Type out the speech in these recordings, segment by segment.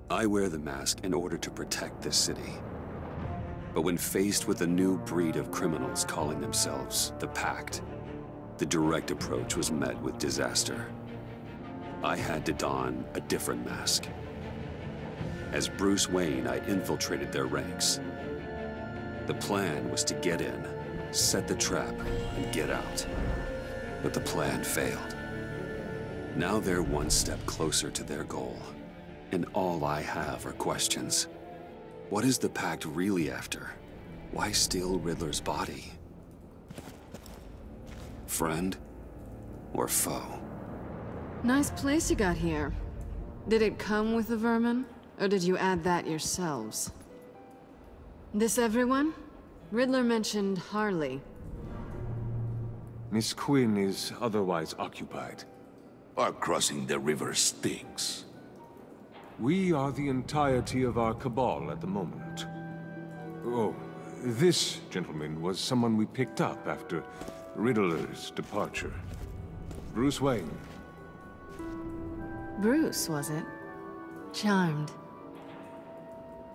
I wear the mask in order to protect this city. But when faced with a new breed of criminals calling themselves the Pact, the direct approach was met with disaster. I had to don a different mask. As Bruce Wayne, I infiltrated their ranks. The plan was to get in, set the trap, and get out. But the plan failed. Now they're one step closer to their goal. And all I have are questions. What is the Pact really after? Why steal Riddler's body? Friend or foe? Nice place you got here. Did it come with the vermin? Or did you add that yourselves? This everyone? Riddler mentioned Harley. Miss Quinn is otherwise occupied. Our crossing the river Styx. We are the entirety of our cabal at the moment. Oh, this gentleman was someone we picked up after Riddler's departure. Bruce Wayne. Bruce, was it? Charmed.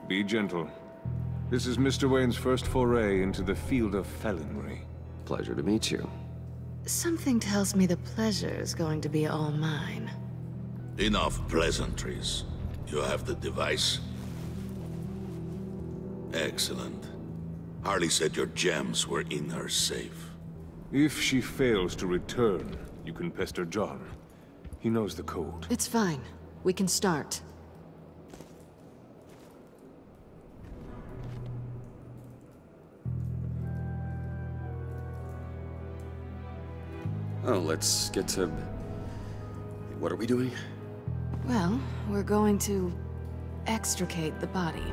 Be gentle. This is Mr. Wayne's first foray into the field of felonry. Pleasure to meet you. Something tells me the pleasure's going to be all mine. Enough pleasantries. You have the device? Excellent. Harley said your gems were in her safe. If she fails to return, you can pester John. He knows the code. It's fine. We can start. Oh, let's get to... What are we doing? Well, we're going to extricate the body.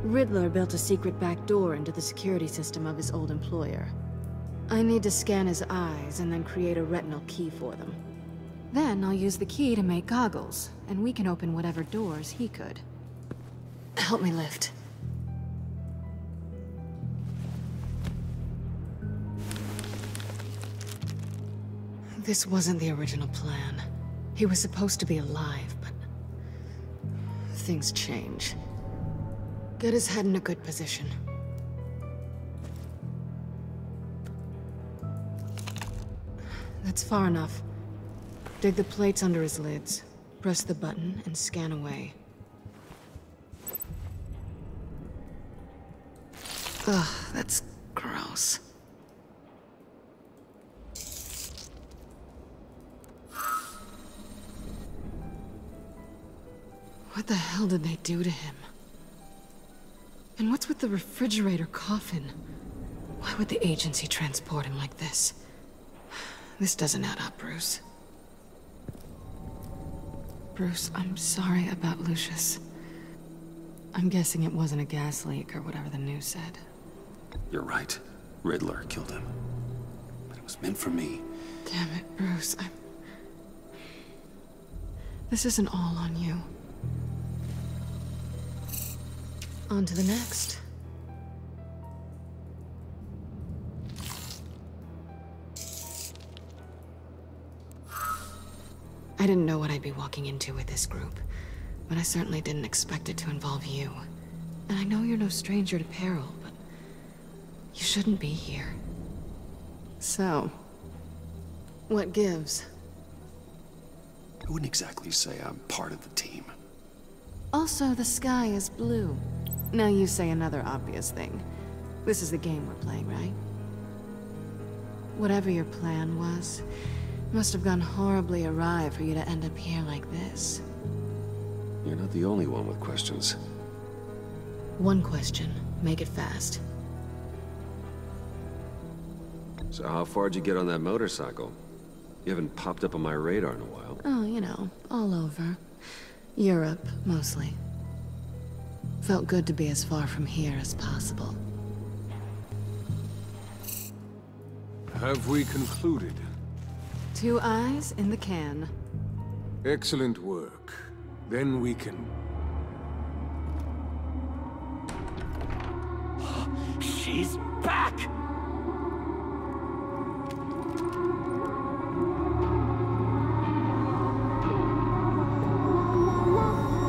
Riddler built a secret back door into the security system of his old employer. I need to scan his eyes and then create a retinal key for them. Then I'll use the key to make goggles, and we can open whatever doors he could. Help me lift. This wasn't the original plan. He was supposed to be alive, but things change. Get his head in a good position. That's far enough. Dig the plates under his lids. Press the button and scan away. Ugh, that's gross. What the hell did they do to him? And what's with the refrigerator coffin? Why would the agency transport him like this? This doesn't add up, Bruce. Bruce, I'm sorry about Lucius. I'm guessing it wasn't a gas leak or whatever the news said. You're right. Riddler killed him. But it was meant for me. Damn it, Bruce. This isn't all on you. On to the next. I didn't know what I'd be walking into with this group, but I certainly didn't expect it to involve you. And I know you're no stranger to peril, but you shouldn't be here. So, what gives? I wouldn't exactly say I'm part of the team. Also, the sky is blue. Now you say another obvious thing. This is the game we're playing, right? Whatever your plan was, must have gone horribly awry for you to end up here like this. You're not the only one with questions. One question. Make it fast. So how far'd you get on that motorcycle? You haven't popped up on my radar in a while. Oh, you know, all over. Europe, mostly. Felt good to be as far from here as possible. Have we concluded? 2 eyes in the can. Excellent work. Then we can... She's back!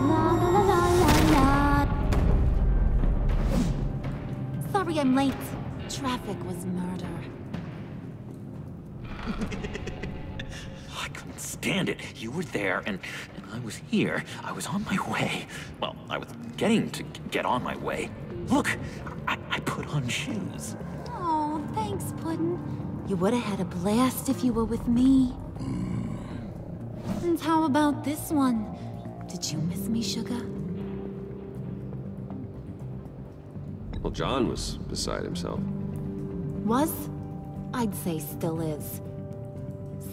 La la Sorry I'm late. Traffic was murder. I couldn't stand it. You were there, and I was here. I was on my way. Well, I was getting to get on my way. Look, I put on shoes. Oh, thanks, Puddin'. You would have had a blast if you were with me. And how about this one? Did you miss me, Sugar? Well, John was beside himself. Was? I'd say still is.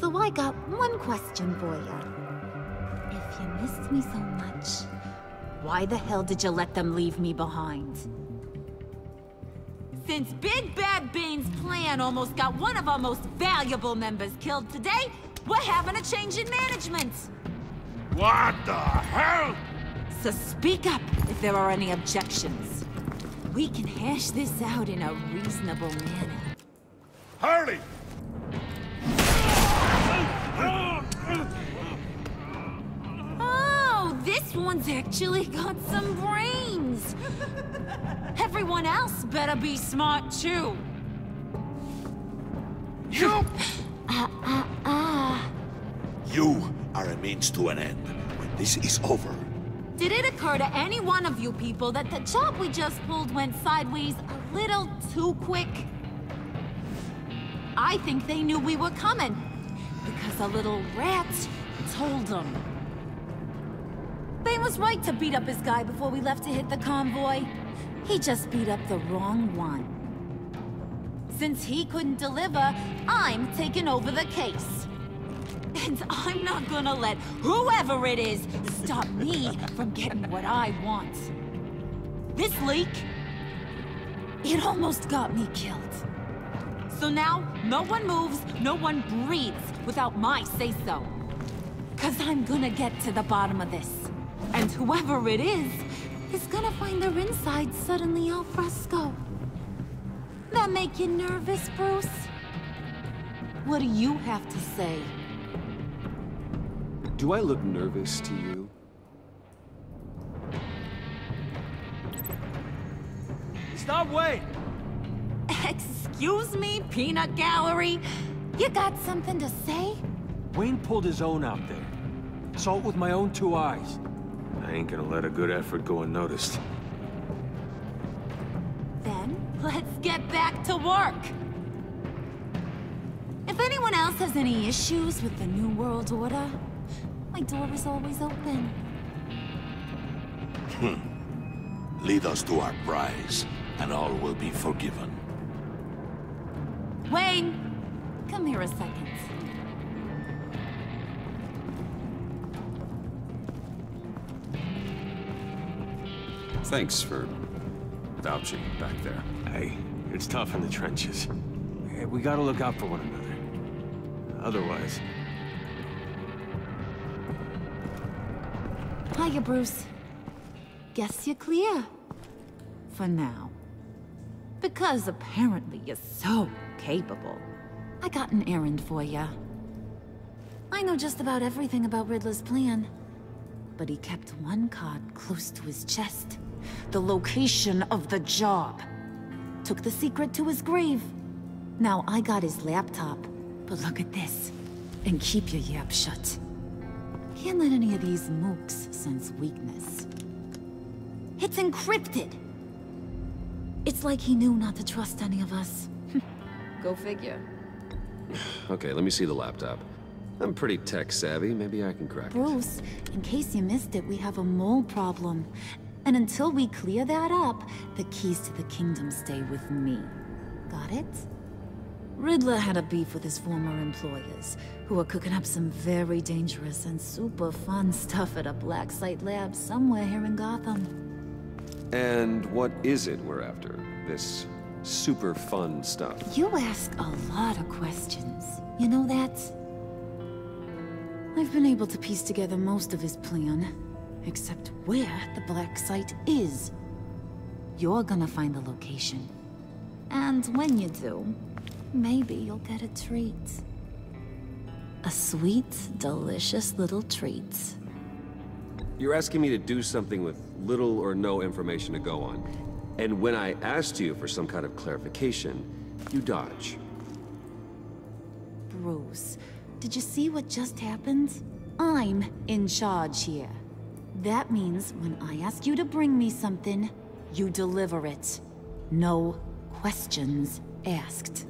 So I got one question for you. If you missed me so much, why the hell did you let them leave me behind? Since Big Bad Bane's plan almost got one of our most valuable members killed today, we're having a change in management. What the hell? So speak up if there are any objections. We can hash this out in a reasonable manner. Harley! Oh, this one's actually got some brains. Everyone else better be smart too. You! You are a means to an end. When this is over, Did it occur to any one of you people that the job we just pulled went sideways a little too quick? I think they knew we were coming, because a little rat told them. Bane was right to beat up his guy before we left to hit the convoy. He just beat up the wrong one. Since he couldn't deliver, I'm taking over the case. And I'm not gonna let whoever it is stop me from getting what I want. This leak, it almost got me killed. So now, no one moves, no one breathes without my say-so. 'Cause I'm gonna get to the bottom of this. And whoever it is gonna find their insides suddenly al fresco. That make you nervous, Bruce? What do you have to say? Do I look nervous to you? Stop, wait! Excuse me, Peanut Gallery? You got something to say? Wayne pulled his own out there. Saw it with my own two eyes. I ain't gonna let a good effort go unnoticed. Then, let's get back to work. If anyone else has any issues with the New World Order, my door is always open. lead us to our prize, and all will be forgiven. Wayne, come here a second. Thanks for vouching back there. Hey, it's tough in the trenches. Hey, we gotta look out for one another. Otherwise... Hiya, Bruce. Guess you're clear. For now. Because apparently you're so capable. I got an errand for ya. I know just about everything about Riddler's plan. But he kept one card close to his chest. The location of the job. Took the secret to his grave. Now I got his laptop. But look at this. And keep your yap shut. Can't let any of these mooks sense weakness. It's encrypted! It's like he knew not to trust any of us. Go figure. Okay, let me see the laptop. I'm pretty tech-savvy. Maybe I can crack it. Bruce, in case you missed it, we have a mole problem. And until we clear that up, the keys to the kingdom stay with me. Got it? Riddler had a beef with his former employers, who were cooking up some very dangerous and super fun stuff at a black site lab somewhere here in Gotham. And what is it we're after? This super fun stuff? You ask a lot of questions. You know that? I've been able to piece together most of his plan, except where the black site is. You're gonna find the location. And when you do, maybe you'll get a treat. A sweet, delicious little treat. You're asking me to do something with little or no information to go on. And when I asked you for some kind of clarification, you dodge. Bruce, did you see what just happened? I'm in charge here. That means when I ask you to bring me something, you deliver it. No questions asked.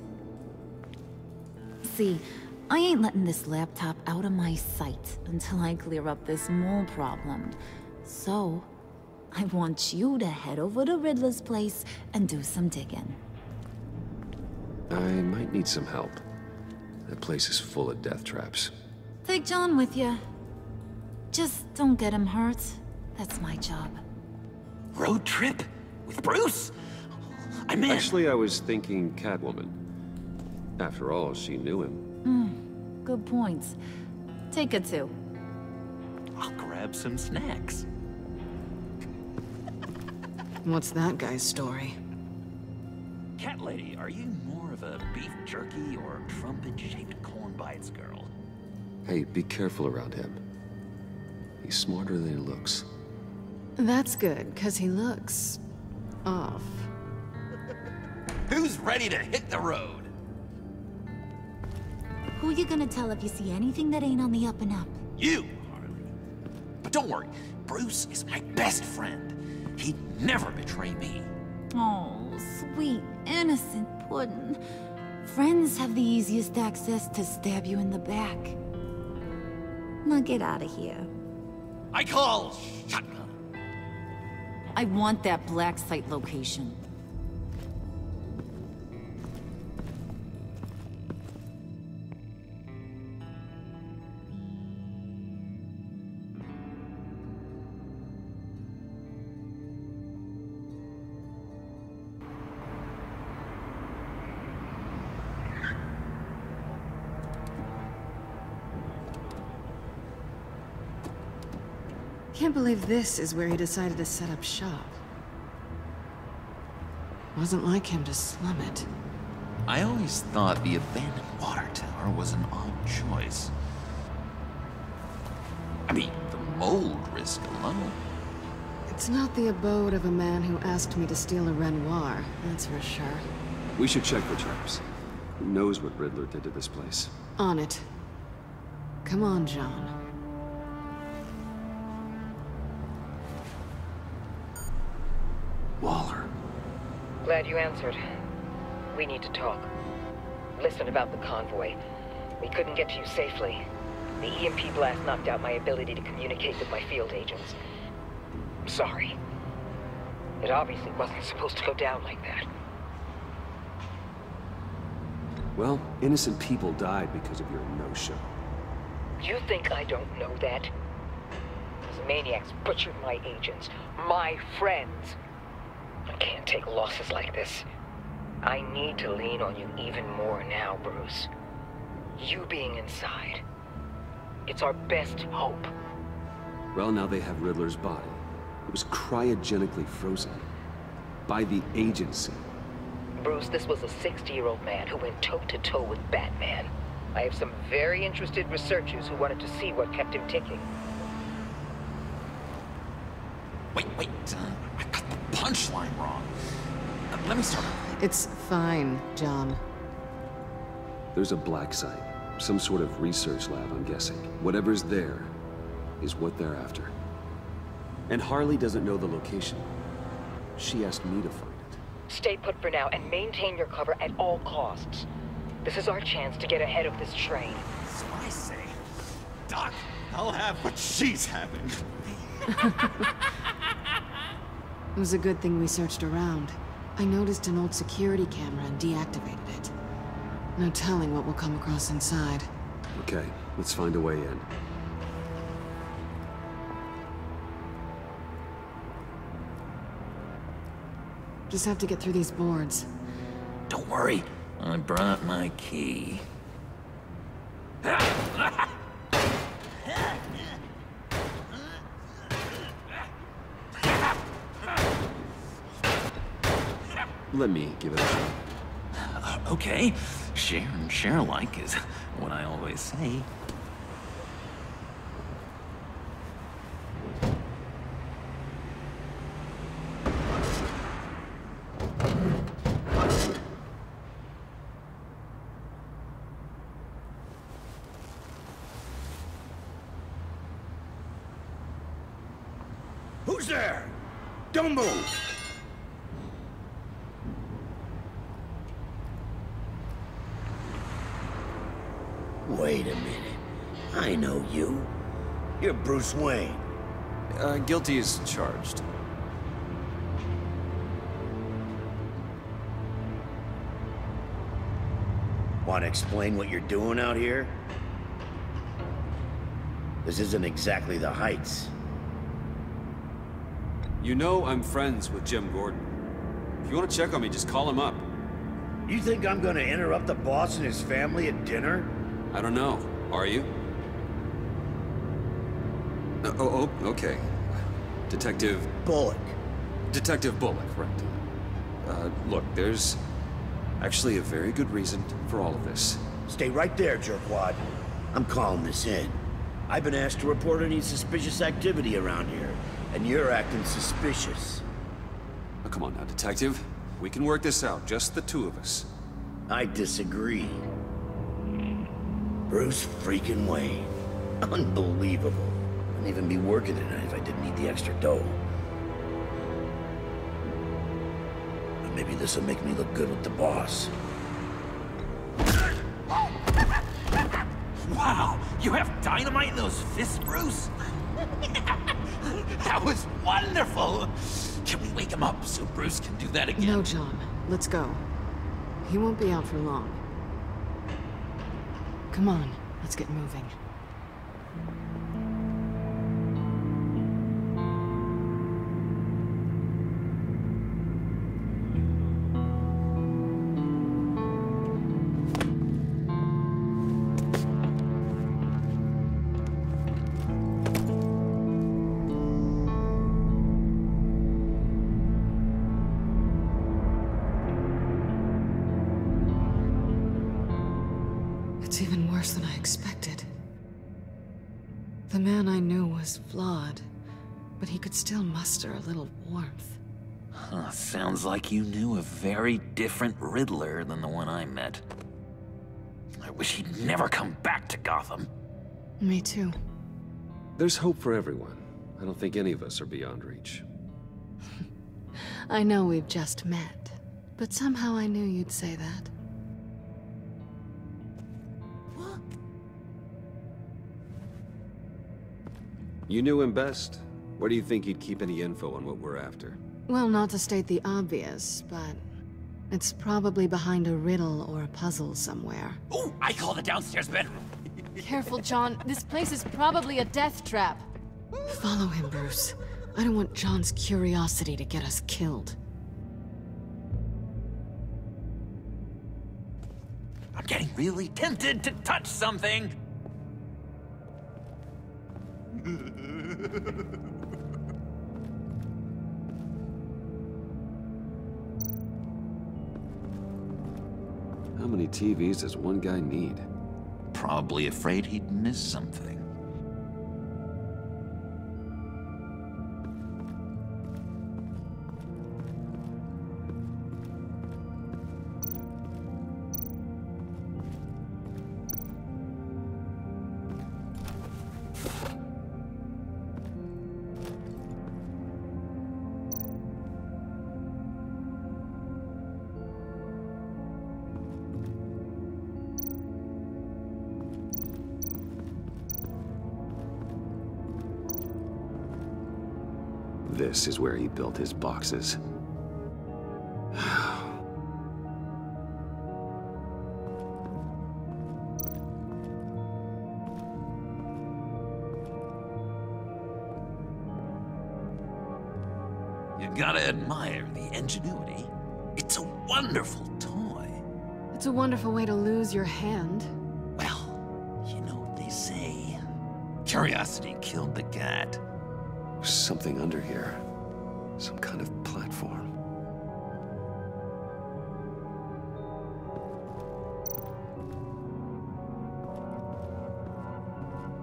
See, I ain't letting this laptop out of my sight until I clear up this mole problem. So, I want you to head over to Riddler's place and do some digging. I might need some help. That place is full of death traps. Take John with you. Just don't get him hurt. That's my job. Road trip? With Bruce? I'm in. Actually, I was thinking Catwoman. After all, she knew him. Good points. Take her too. I'll grab some snacks. What's that guy's story? Cat lady, are you more of a beef jerky or trumpet-shaped corn bites girl? Hey, be careful around him. He's smarter than he looks. That's good, because he looks... off. Who's ready to hit the road? Who you gonna tell if you see anything that ain't on the up and up? You, Harley. But don't worry, Bruce is my best friend. He'd never betray me. Oh, sweet, innocent Puddin'. Friends have the easiest access to stab you in the back. Now get out of here. I call shotgun. I want that black site location. Can't believe this is where he decided to set up shop. Wasn't like him to slum it. I always thought the abandoned water tower was an odd choice. I mean, the mold risk alone. It's not the abode of a man who asked me to steal a Renoir, that's for sure. We should check for traps. Who knows what Riddler did to this place? On it. Come on, John. Waller. Glad you answered. We need to talk. Listen about the convoy. We couldn't get to you safely. The EMP blast knocked out my ability to communicate with my field agents. I'm sorry. It obviously wasn't supposed to go down like that. Well, innocent people died because of your no-show. You think I don't know that? These maniacs butchered my agents, my friends. I can't take losses like this. I need to lean on you even more now, Bruce. You being inside. It's our best hope. Well, now they have Riddler's body. It was cryogenically frozen. By the agency. Bruce, this was a 60-year-old man who went toe-to-toe with Batman. I have some very interested researchers who wanted to see what kept him ticking. Wait, I got the punchline wrong. Let me start. It's fine, John. There's a black site. Some sort of research lab, I'm guessing. Whatever's there is what they're after. And Harley doesn't know the location. She asked me to find it. Stay put for now and maintain your cover at all costs. This is our chance to get ahead of this train. So I say, Doc, I'll have what she's having. It was a good thing we searched around. I noticed an old security camera and deactivated it. No telling what we'll come across inside. Okay, let's find a way in. Just have to get through these boards. Don't worry, I brought my key. Let me give it a shot. Okay, share and share alike is what I always say. Who's there? Don't move! Wait a minute. I know you. You're Bruce Wayne. Guilty as charged. Want to explain what you're doing out here? This isn't exactly the Heights. You know I'm friends with Jim Gordon. If you want to check on me, just call him up. You think I'm gonna interrupt the boss and his family at dinner? I don't know. Are you? Okay. Detective... Bullock. Detective Bullock, right. Look, there's actually a very good reason for all of this. Stay right there, jerkwad. I'm calling this in. I've been asked to report any suspicious activity around here, and you're acting suspicious. Oh, come on now, Detective. We can work this out, just the two of us. I disagree. Bruce freaking Wayne. Unbelievable. Wouldn't even be working tonight if I didn't need the extra dough. But maybe this'll make me look good with the boss. Wow! You have dynamite in those fists, Bruce? That was wonderful! Can we wake him up so Bruce can do that again? No, John. Let's go. He won't be out for long. Come on, let's get moving. It's even worse than I expected. The man I knew was flawed, but he could still muster a little warmth. Huh, sounds like you knew a very different Riddler than the one I met. I wish he'd never come back to Gotham. Me too. There's hope for everyone. I don't think any of us are beyond reach. I know we've just met, but somehow I knew you'd say that. You knew him best. Where do you think he'd keep any info on what we're after? Well, not to state the obvious, but it's probably behind a riddle or a puzzle somewhere. Oh, I call the downstairs bedroom. Careful, John. This place is probably a death trap. Follow him, Bruce. I don't want John's curiosity to get us killed. I'm getting really tempted to touch something. How many TVs does one guy need? Probably afraid he'd miss something. This is where he built his boxes. You gotta admire the ingenuity. It's a wonderful toy. It's a wonderful way to lose your hand. Well, you know what they say. Curiosity killed the cat. There's something under here. Some kind of platform.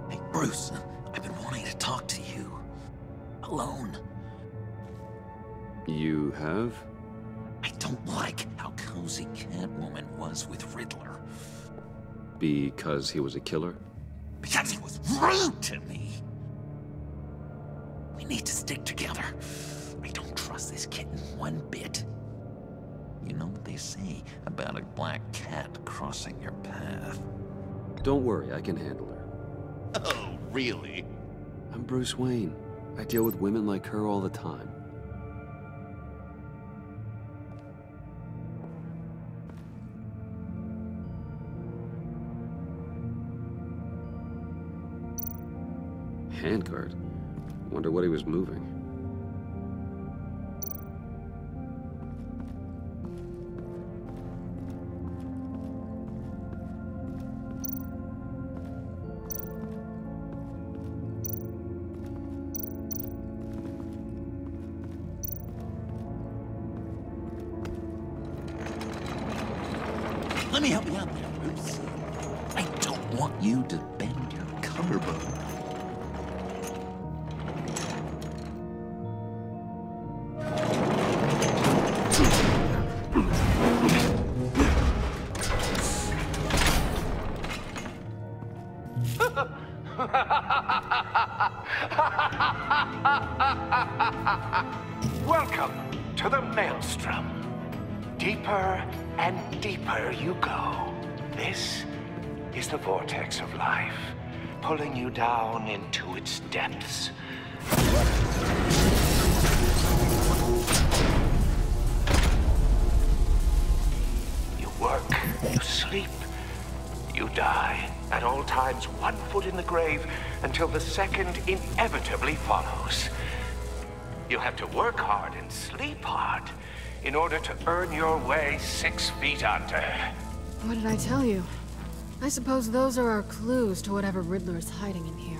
Hey, Bruce, I've been wanting to talk to you. Alone. You have? I don't like how cozy Catwoman was with Riddler. Because he was a killer? Because he was rude to me. We need to stick together. I don't trust this kitten one bit. You know what they say about a black cat crossing your path? Don't worry, I can handle her. Oh, really? I'm Bruce Wayne. I deal with women like her all the time. Handguard? Wonder what he was moving. Let me help you out there, Bruce. I don't want you to bend your collarbone. Welcome to the Maelstrom. Deeper and deeper you go. This is the vortex of life, pulling you down into its depths. You work, you sleep, you die. At all times, 1 foot in the grave until the second inevitably follows. You have to work hard and sleep hard in order to earn your way 6 feet under. What did I tell you? I suppose those are our clues to whatever Riddler is hiding in here.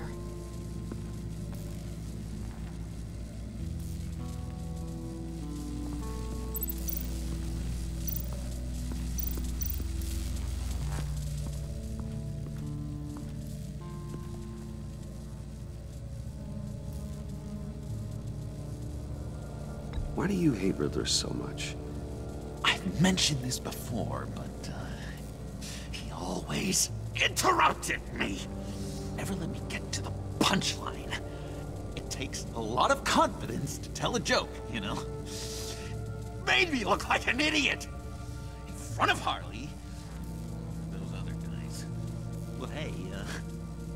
Why do you hate Riddler so much? I've mentioned this before, but he always interrupted me. Never let me get to the punchline. It takes a lot of confidence to tell a joke, you know? Made me look like an idiot in front of Harley. Those other guys. Well, hey,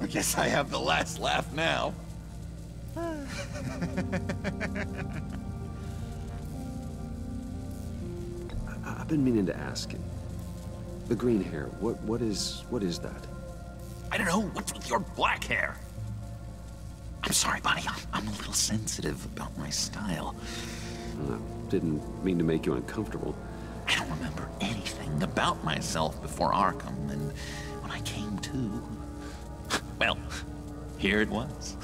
I guess I have the last laugh now. I've been meaning to ask him. The green hair, what is that? I don't know, what's with your black hair? I'm sorry, buddy, I'm a little sensitive about my style. Didn't mean to make you uncomfortable. I don't remember anything about myself before Arkham, and when I came to, well, here it was.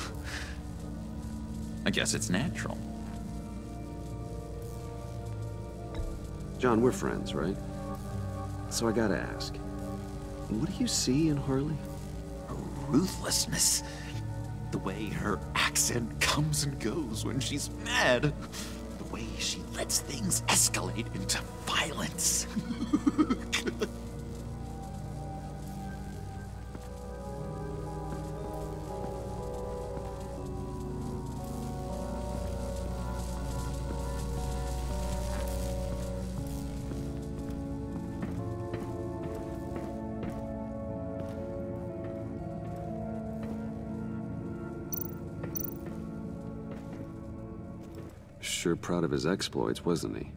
I guess it's natural. John, we're friends, right? So I gotta ask, what do you see in Harley? Her ruthlessness. The way her accent comes and goes when she's mad. The way she lets things escalate into violence. Sure proud of his exploits, wasn't he?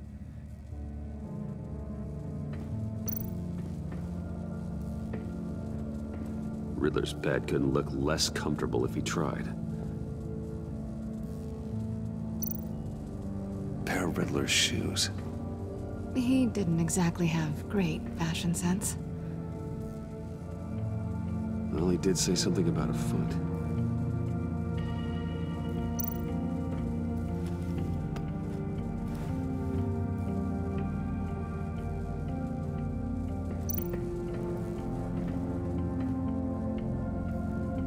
Riddler's bed couldn't look less comfortable if he tried. Pair of Riddler's shoes. He didn't exactly have great fashion sense. Well, he did say something about a foot.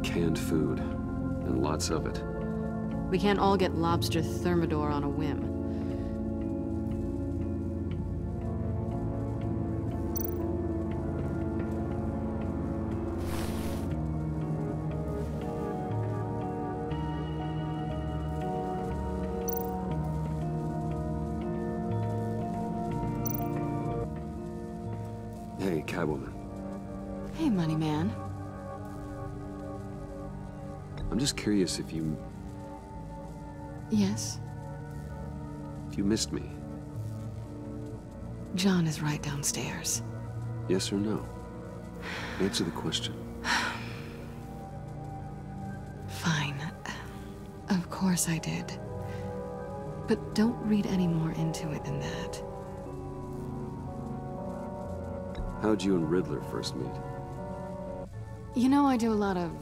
Canned food, and lots of it. We can't all get lobster thermidor on a whim. Catwoman. Hey, money man. I'm just curious if you Yes? missed me. John is right downstairs. Yes or no? Answer the question. Fine. Of course I did. But don't read any more into it than that. How'd you and Riddler first meet? You know, I do a lot of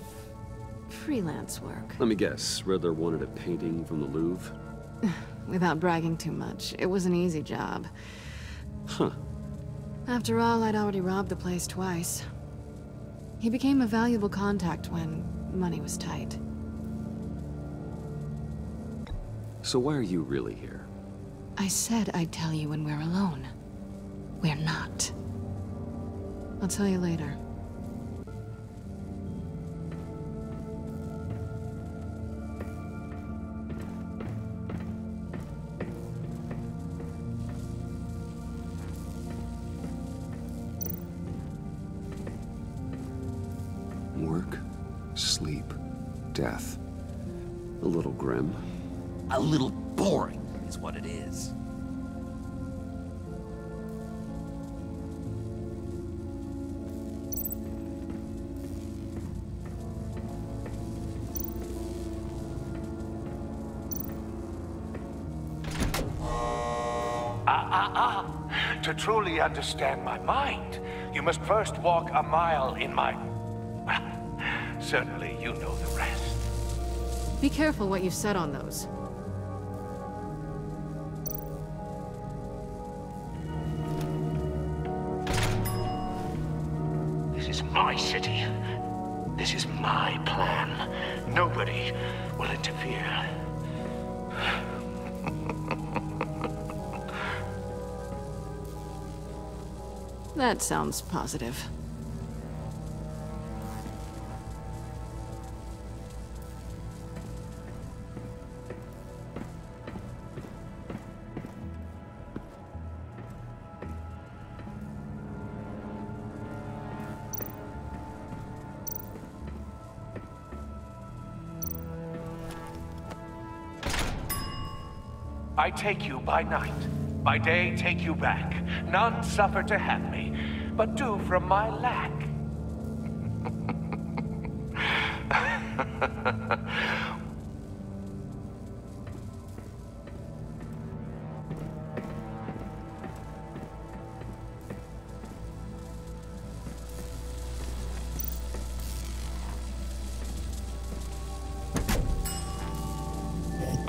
freelance work. Let me guess, Riddler wanted a painting from the Louvre? Without bragging too much, it was an easy job. Huh. After all, I'd already robbed the place twice. He became a valuable contact when money was tight. So why are you really here? I said I'd tell you when we're alone. We're not. I'll tell you later. Work, sleep, death. A little grim. A little boring is what it is. To truly understand my mind, you must first walk a mile in my... Well, certainly you know the rest. Be careful what you said on those. This is my city. This is my plan. Nobody will interfere. That sounds positive. I take you by night. By day, take you back. None suffer to have me, but do from my lack.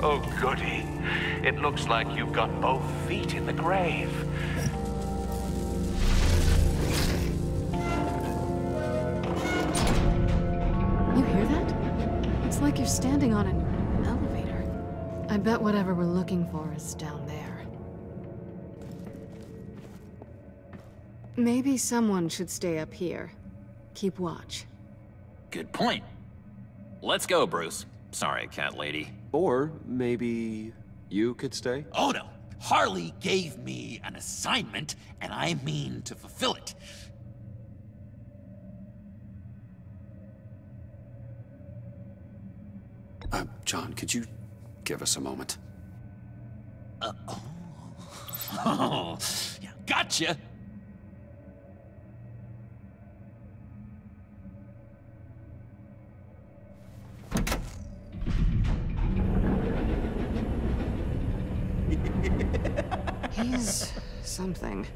Oh, goody. It looks like you've got both feet in the grave. You hear that? It's like you're standing on an elevator. I bet whatever we're looking for is down there. Maybe someone should stay up here. Keep watch. Good point. Let's go, Bruce. Sorry, cat lady. Or maybe you could stay? Oh no! Harley gave me an assignment, and I mean to fulfill it. John, could you give us a moment? Oh, yeah, gotcha! He's something.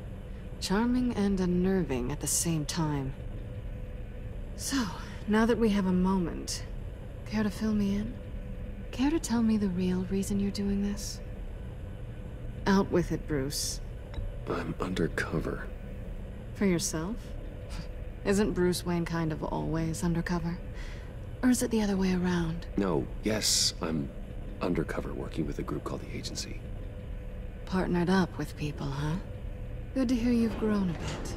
Charming and unnerving at the same time. So, now that we have a moment, care to fill me in? Care to tell me the real reason you're doing this? Out with it, Bruce. I'm undercover. For yourself? Isn't Bruce Wayne kind of always undercover? Or is it the other way around? No, yes, I'm undercover working with a group called the Agency. Partnered up with people, huh? Good to hear you've grown a bit.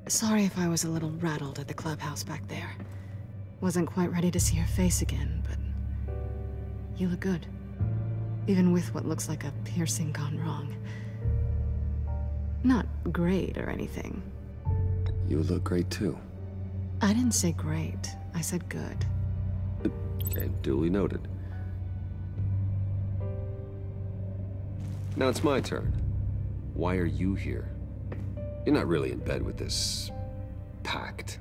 Sorry if I was a little rattled at the clubhouse back there. Wasn't quite ready to see your face again, but you look good. even with what looks like a piercing gone wrong. Not great or anything. You look great too. I didn't say great. I said good. Okay, duly noted. Now it's my turn. Why are you here? You're not really in bed with this... pact.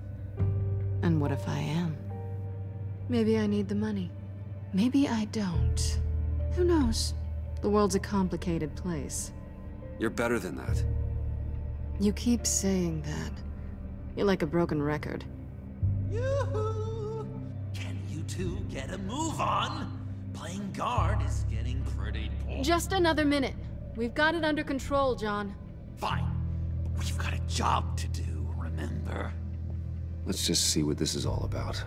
And what if I am? Maybe I need the money. Maybe I don't. Who knows? The world's a complicated place. You're better than that. You keep saying that. You're like a broken record. Yoo-hoo! Can you two get a move on? Playing guard is getting pretty boring. Just another minute. We've got it under control, John. Fine. But we've got a job to do, remember? Let's just see what this is all about.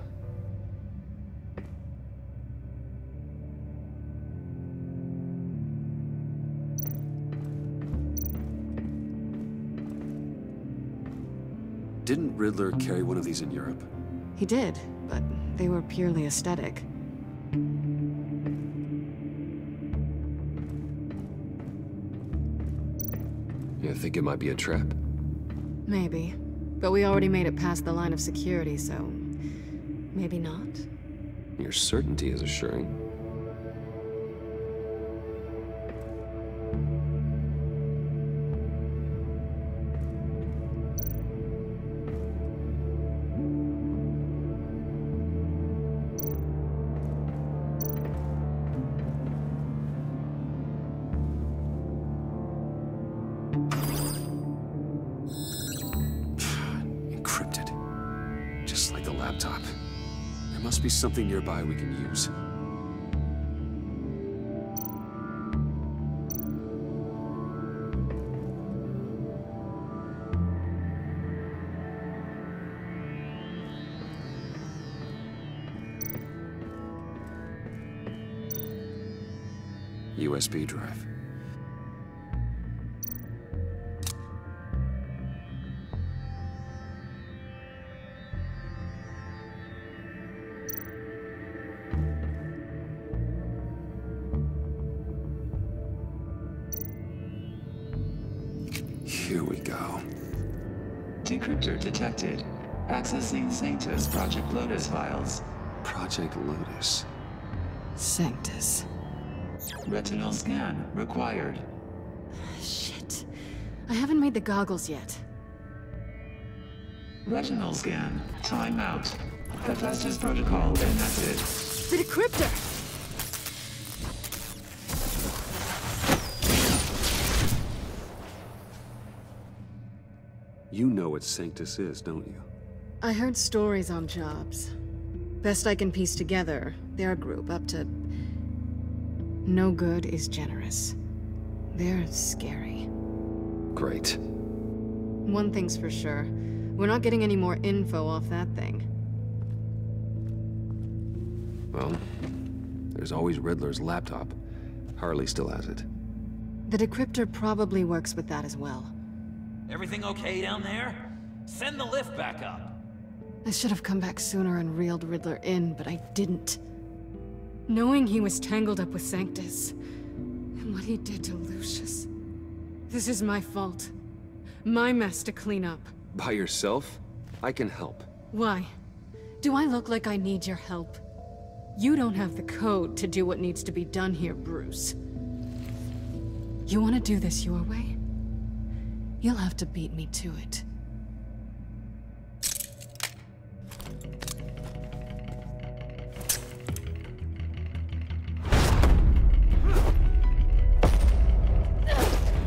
Didn't Riddler carry one of these in Europe? He did, but they were purely aesthetic. You think it might be a trap? Maybe. But we already made it past the line of security, so... maybe not? Your certainty is assuring. Be something nearby we can use. USB drive. Here we go. Decryptor detected. Accessing Sanctus Project Lotus files. Project Lotus. Sanctus. Retinal scan required. Shit. I haven't made the goggles yet. Retinal scan. Timeout. Hephaestus protocol enacted. The decryptor! You know what Sanctus is, don't you? I heard stories on jobs. Best I can piece together, they're a group up to... no good is generous. They're scary. Great. One thing's for sure. We're not getting any more info off that thing. Well, there's always Riddler's laptop. Harley still has it. The decryptor probably works with that as well. Everything okay down there? Send the lift back up. I should have come back sooner and reeled Riddler in, but I didn't. Knowing he was tangled up with Sanctus, and what he did to Lucius. This is my fault. My mess to clean up. By yourself? I can help. Why? Do I look like I need your help? You don't have the code to do what needs to be done here, Bruce. You want to do this your way? You'll have to beat me to it.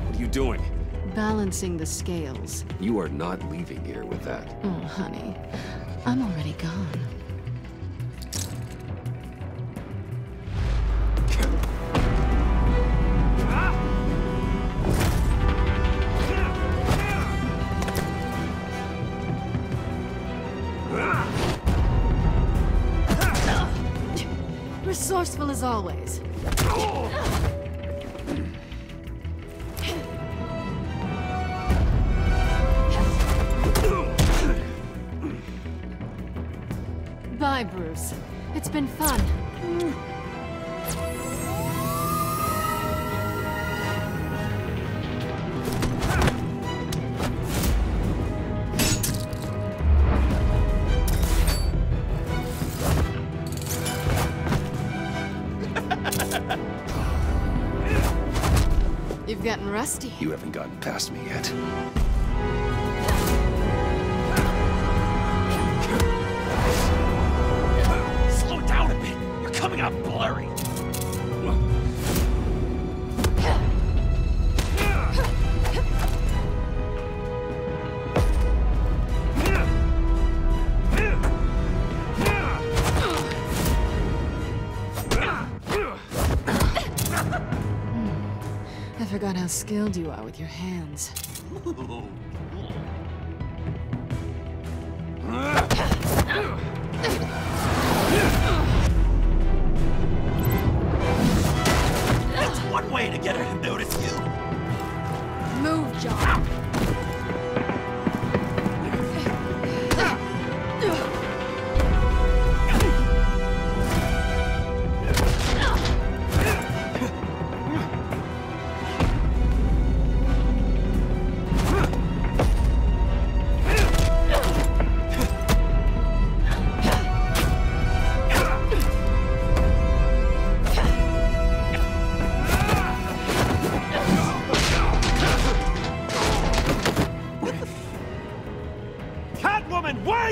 What are you doing? Balancing the scales. You are not leaving here with that. Oh, honey. I'm already gone. Resourceful as always. Bye, Bruce. It's been fun. I'm rusty. You haven't gotten past me yet. Slow down a bit. You're coming out blurry. I forgot how skilled you are with your hands. That's one way to get her to notice you. Move, John.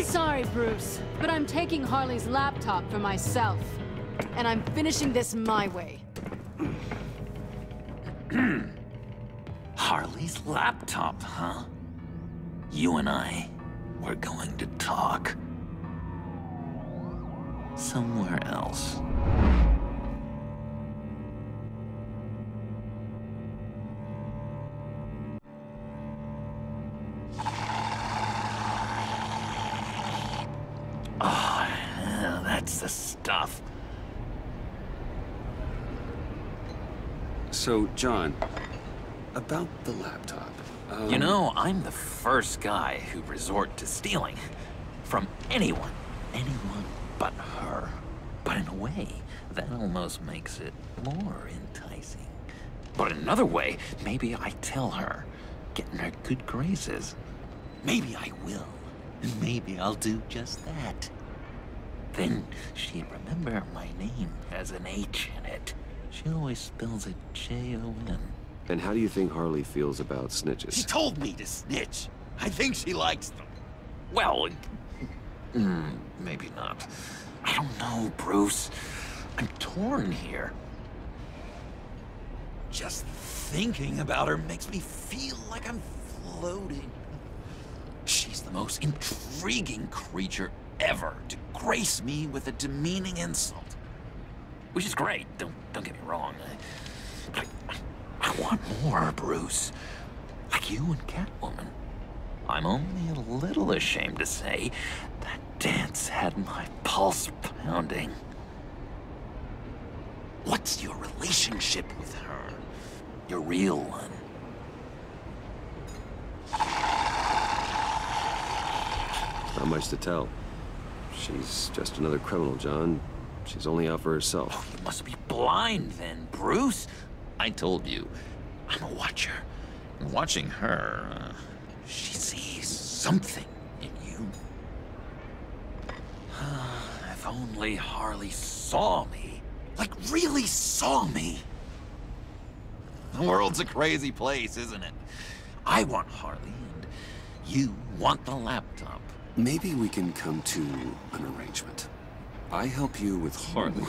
Sorry, Bruce, but I'm taking Harley's laptop for myself. And I'm finishing this my way. Harley's laptop, huh? You and I, we're going to talk. Somewhere else. Oh, yeah, that's the stuff. So, John, about the laptop. You know, I'm the first guy who'd resort to stealing. From anyone. Anyone but her. But in a way, that almost makes it more enticing. But in another way, maybe I tell her, get in her good graces. Maybe I will. And maybe I'll do just that. Then she'd remember my name has an H in it. She always spells it J-O-N. And how do you think Harley feels about snitches? She told me to snitch. I think she likes them. Well, maybe not. I don't know, Bruce. I'm torn here. Just thinking about her makes me feel like I'm floating. She's the most intriguing creature ever to grace me with a demeaning insult. Which is great, don't get me wrong. I want more, Bruce. Like you and Catwoman. I'm only a little ashamed to say that dance had my pulse pounding. What's your relationship with her? Your real one? Not much to tell. She's just another criminal, John. She's only out for herself. Oh, you must be blind then, Bruce. I told you, I'm a watcher. And watching her, she sees something in you. If only Harley saw me. Like, really saw me. The world's a crazy place, isn't it? I want Harley, and you want the laptop. Maybe we can come to an arrangement. I help you with Harley.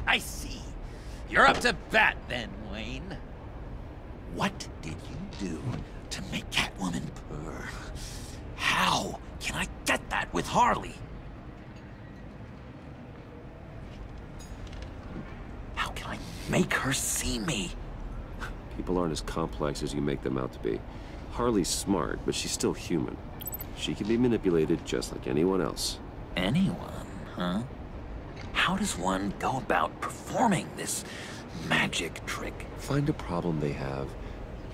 I see. You're up to bat then, Wayne. What did you do to make Catwoman purr? How can I get that with Harley? How can I make her see me? People aren't as complex as you make them out to be. Harley's smart, but she's still human. She can be manipulated just like anyone else. Anyone, huh? How does one go about performing this magic trick? Find a problem they have,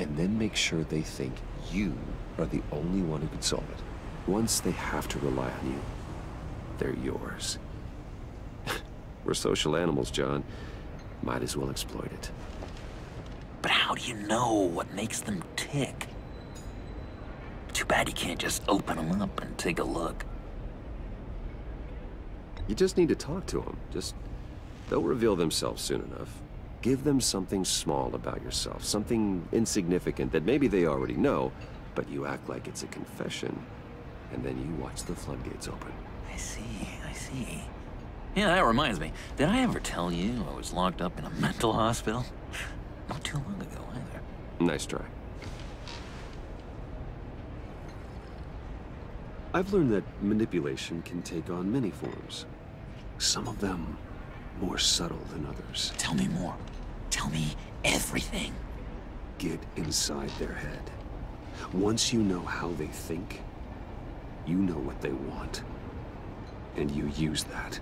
and then make sure they think you are the only one who can solve it. Once they have to rely on you, they're yours. We're social animals, John. Might as well exploit it. But how do you know what makes them tick? Too bad you can't just open them up and take a look. You just need to talk to them. They'll reveal themselves soon enough. Give them something small about yourself, something insignificant that maybe they already know, but you act like it's a confession, and then you watch the floodgates open. I see. Yeah, that reminds me. Did I ever tell you I was locked up in a mental hospital? Not too long ago, either. Nice try. I've learned that manipulation can take on many forms. Some of them more subtle than others. Tell me more. Tell me everything. Get inside their head. Once you know how they think, you know what they want. And you use that.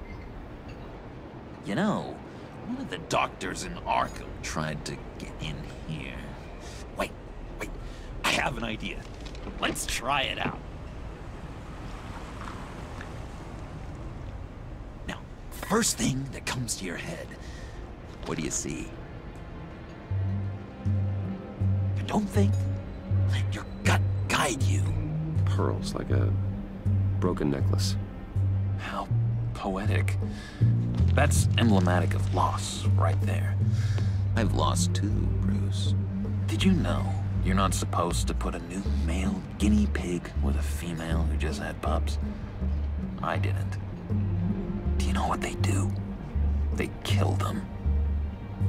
You know, one of the doctors in Arkham tried to get in here. Wait. I have an idea. Let's try it out. Now, first thing that comes to your head, what do you see? Don't think. Let your gut guide you. Pearls, like a broken necklace. How poetic. That's emblematic of loss, right there. I've lost too, Bruce. Did you know you're not supposed to put a new male guinea pig with a female who just had pups? I didn't. Do you know what they do? They kill them.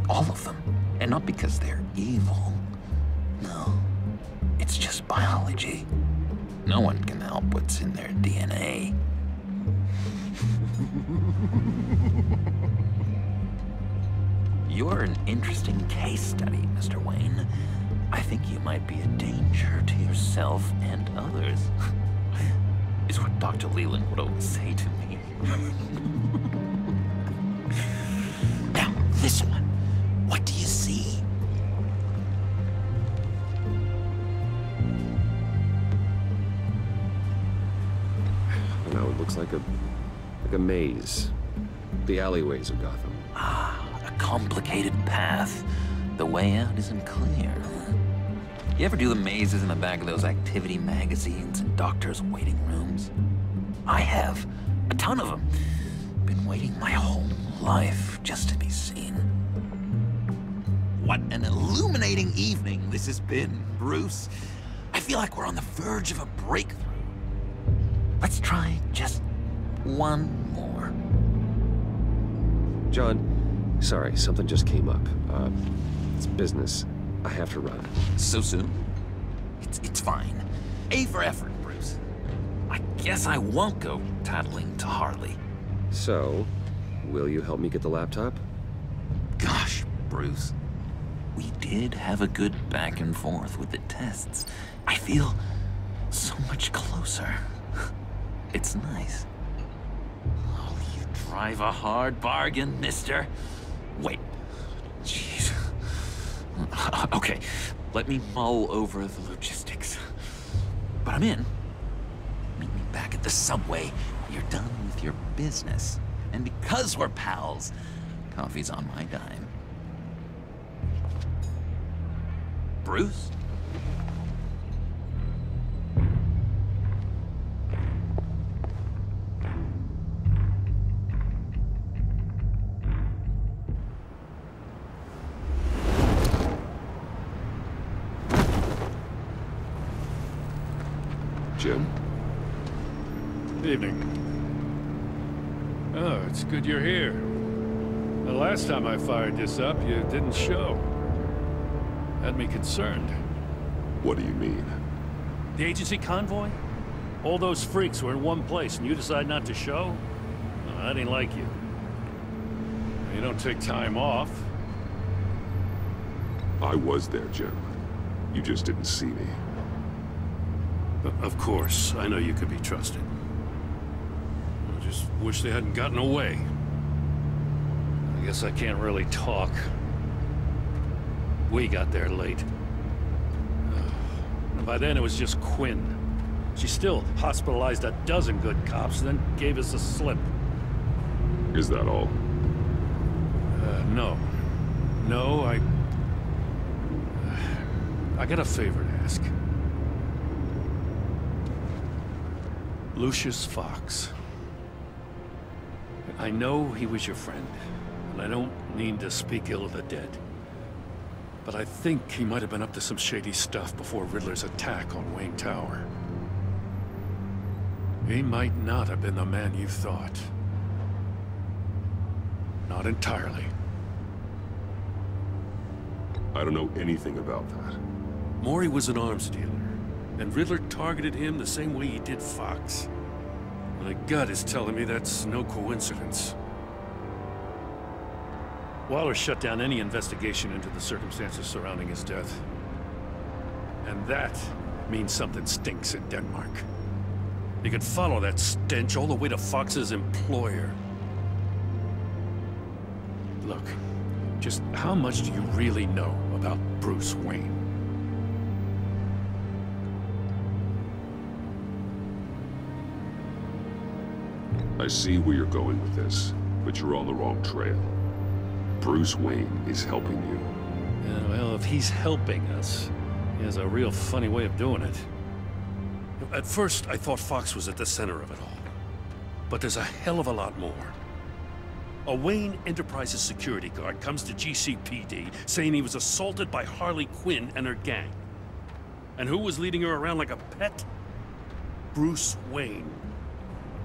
All of them. And not because they're evil. No. It's just biology. No one can help what's in their DNA. You're an interesting case study, Mr. Wayne. I think you might be a danger to yourself and others. Is what Dr. Leland would always say to me. Now, this one. What do you see? No, it looks like a maze. The alleyways of Gotham. A complicated path. The way out isn't clear. You ever do the mazes in the back of those activity magazines and doctors' waiting rooms? I have. A ton of them. Been waiting my whole life just to be seen. What an illuminating evening this has been, Bruce. I feel like we're on the verge of a breakthrough. Let's try just one more. John, sorry, something just came up. It's business. I have to run. So soon? It's fine. A for effort, Bruce. I guess I won't go tattling to Harley. So, will you help me get the laptop? Gosh, Bruce. We did have a good back and forth with the tests. I feel so much closer. It's nice. Oh, you drive a hard bargain, mister. Wait. Jeez. Okay, let me mull over the logistics. But I'm in. Meet me back at the subway when you're done with your business. And because we're pals, coffee's on my dime. Bruce? Jim? Good evening. Oh, it's good you're here. The last time I fired this up, you didn't show. Had me concerned. What do you mean? The agency convoy? All those freaks were in one place and you decide not to show? I didn't like you. You don't take time off. I was there, Jim. You just didn't see me. Of course, I know you could be trusted. I just wish they hadn't gotten away. I guess I can't really talk. We got there late. And by then it was just Quinn. She still hospitalized a dozen good cops, then gave us a slip. Is that all? No. No, I got a favor to ask. Lucius Fox. I know he was your friend. and I don't mean to speak ill of the dead. But I think he might have been up to some shady stuff before Riddler's attack on Wayne Tower. He might not have been the man you thought. Not entirely. I don't know anything about that. Maury was an arms dealer, and Riddler targeted him the same way he did Fox. My gut is telling me that's no coincidence. Waller shut down any investigation into the circumstances surrounding his death. And that means something stinks in Denmark. You can follow that stench all the way to Fox's employer. Look, just how much do you really know about Bruce Wayne? I see where you're going with this, but you're on the wrong trail. Bruce Wayne is helping you. Yeah, well, if he's helping us, he has a real funny way of doing it. At first, I thought Fox was at the center of it all. But there's a hell of a lot more. A Wayne Enterprises security guard comes to GCPD saying he was assaulted by Harley Quinn and her gang. And who was leading her around like a pet? Bruce Wayne.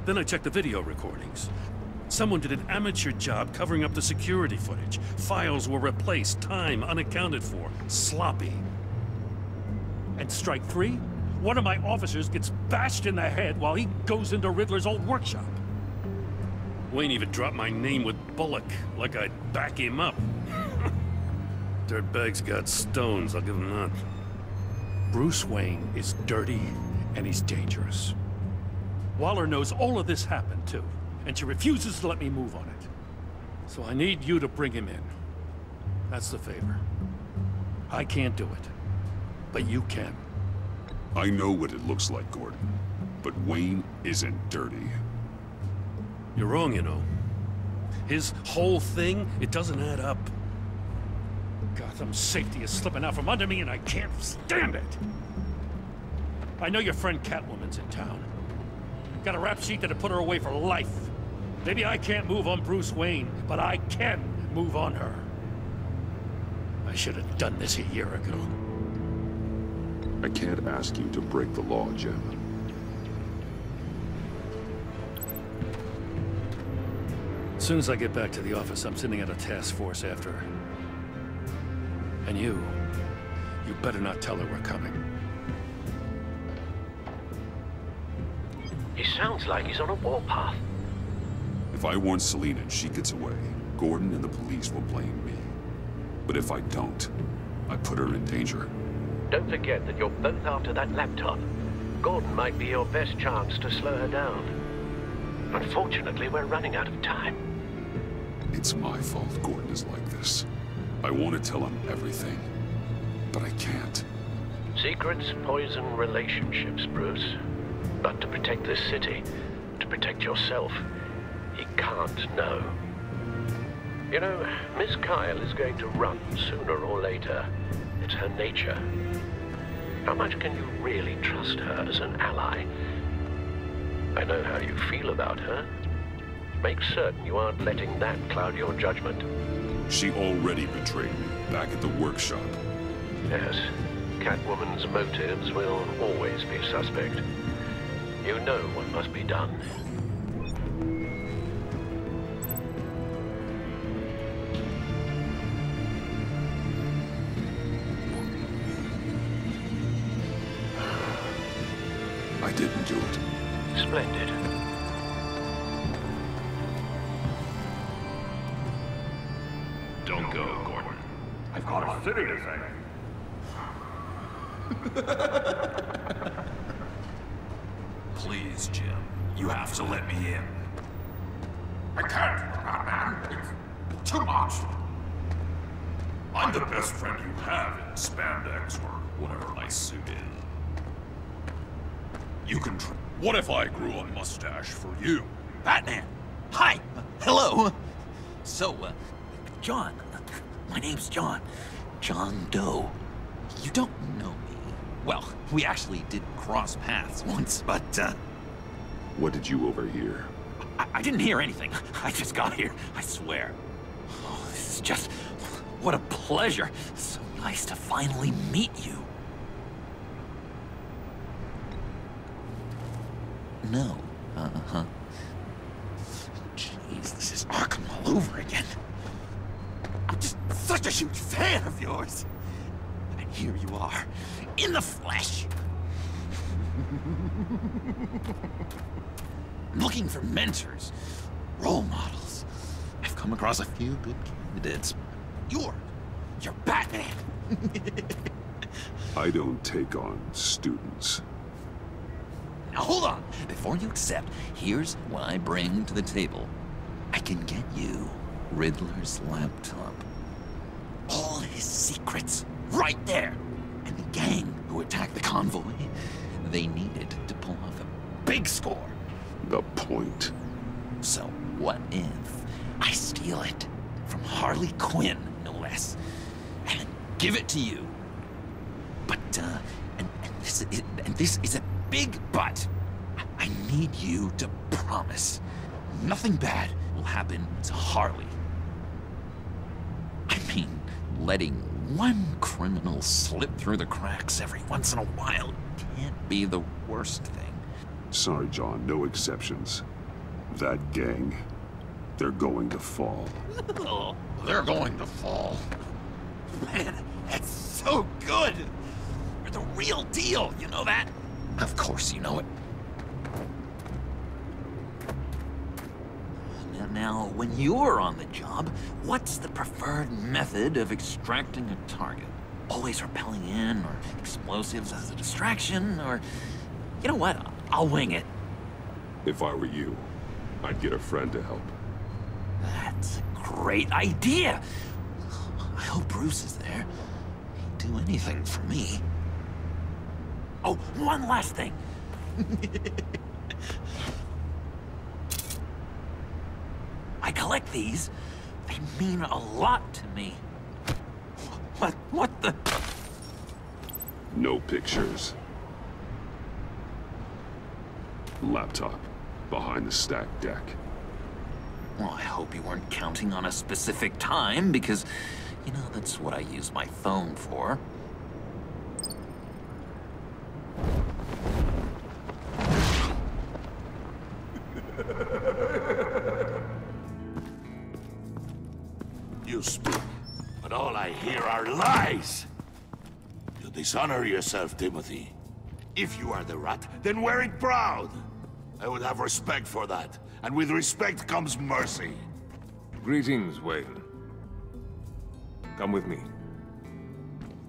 Then I checked the video recordings. Someone did an amateur job covering up the security footage. Files were replaced, time unaccounted for, sloppy. And strike three? One of my officers gets bashed in the head while he goes into Riddler's old workshop. Wayne even dropped my name with Bullock, like I'd back him up. Dirtbag's got stones, I'll give him that. Bruce Wayne is dirty, and he's dangerous. Waller knows all of this happened, too, and she refuses to let me move on it. So I need you to bring him in. That's the favor. I can't do it, but you can. I know what it looks like, Gordon, but Wayne isn't dirty. You're wrong, you know. His whole thing, it doesn't add up. Gotham's safety is slipping out from under me and I can't stand it. I know your friend Catwoman's in town. Got a rap sheet that'd put her away for life. Maybe I can't move on Bruce Wayne, but I can move on her. I should have done this a year ago. I can't ask you to break the law, Jim. As soon as I get back to the office, I'm sending out a task force after her. And you better not tell her we're coming. He sounds like he's on a warpath. If I warn Selina and she gets away, Gordon and the police will blame me. But if I don't, I put her in danger. Don't forget that you're both after that laptop. Gordon might be your best chance to slow her down. Unfortunately, we're running out of time. It's my fault Gordon is like this. I want to tell him everything, but I can't. Secrets poison relationships, Bruce. But to protect this city, to protect yourself, he can't know. You know, Miss Kyle is going to run sooner or later. It's her nature. How much can you really trust her as an ally? I know how you feel about her. Make certain you aren't letting that cloud your judgment. She already betrayed me back at the workshop. Yes, Catwoman's motives will always be suspect. You know what must be done. I didn't do it. Splendid. Don't go, Gordon. I've got a city to save. Please, Jim. You have to let me in. I can't, Batman. It's too much. I'm the best friend you have in spandex or whatever my suit is. You can what if I grew a mustache for you? Batman! Hi! Hello! So, John. My name's John. John Doe. You don't know me. Well, we actually did cross paths once, but, What did you overhear? I didn't hear anything. I just got here, I swear. This is just... what a pleasure. So nice to finally meet you. No. Uh-huh. Jeez, this is Arkham all over again. I'm just such a huge fan of yours. And here you are, in the flesh. Looking for mentors, role models. I've come across a few good candidates. You're Batman. I don't take on students. Now hold on. Before you accept, here's what I bring to the table. I can get you Riddler's laptop. All his secrets, right there. And the gang who attacked the convoy, they needed to pull off a big score. The point. So what if I steal it from Harley Quinn, no less, and give it to you? But, and this is a big but. I need you to promise nothing bad will happen to Harley. I mean, letting one criminal slip through the cracks every once in a while can't be the worst thing. Sorry, John, no exceptions. That gang, they're going to fall. Oh, they're going to fall. Man, that's so good! You're the real deal, you know that? Of course you know it. Now, when you're on the job, what's the preferred method of extracting a target? Always rappelling in, or explosives as a distraction, or... You know what? I'll wing it. If I were you, I'd get a friend to help. That's a great idea! I hope Bruce is there. He'd do anything for me. Oh, one last thing. I collect these. They mean a lot to me. What the? No pictures. Laptop. Behind the stacked deck. Well, I hope you weren't counting on a specific time, because, you know, that's what I use my phone for. You speak, but all I hear are lies! You dishonor yourself, Timothy. If you are the Rat, then wear it proud! I would have respect for that, and with respect comes mercy. Greetings, Wayne. Come with me.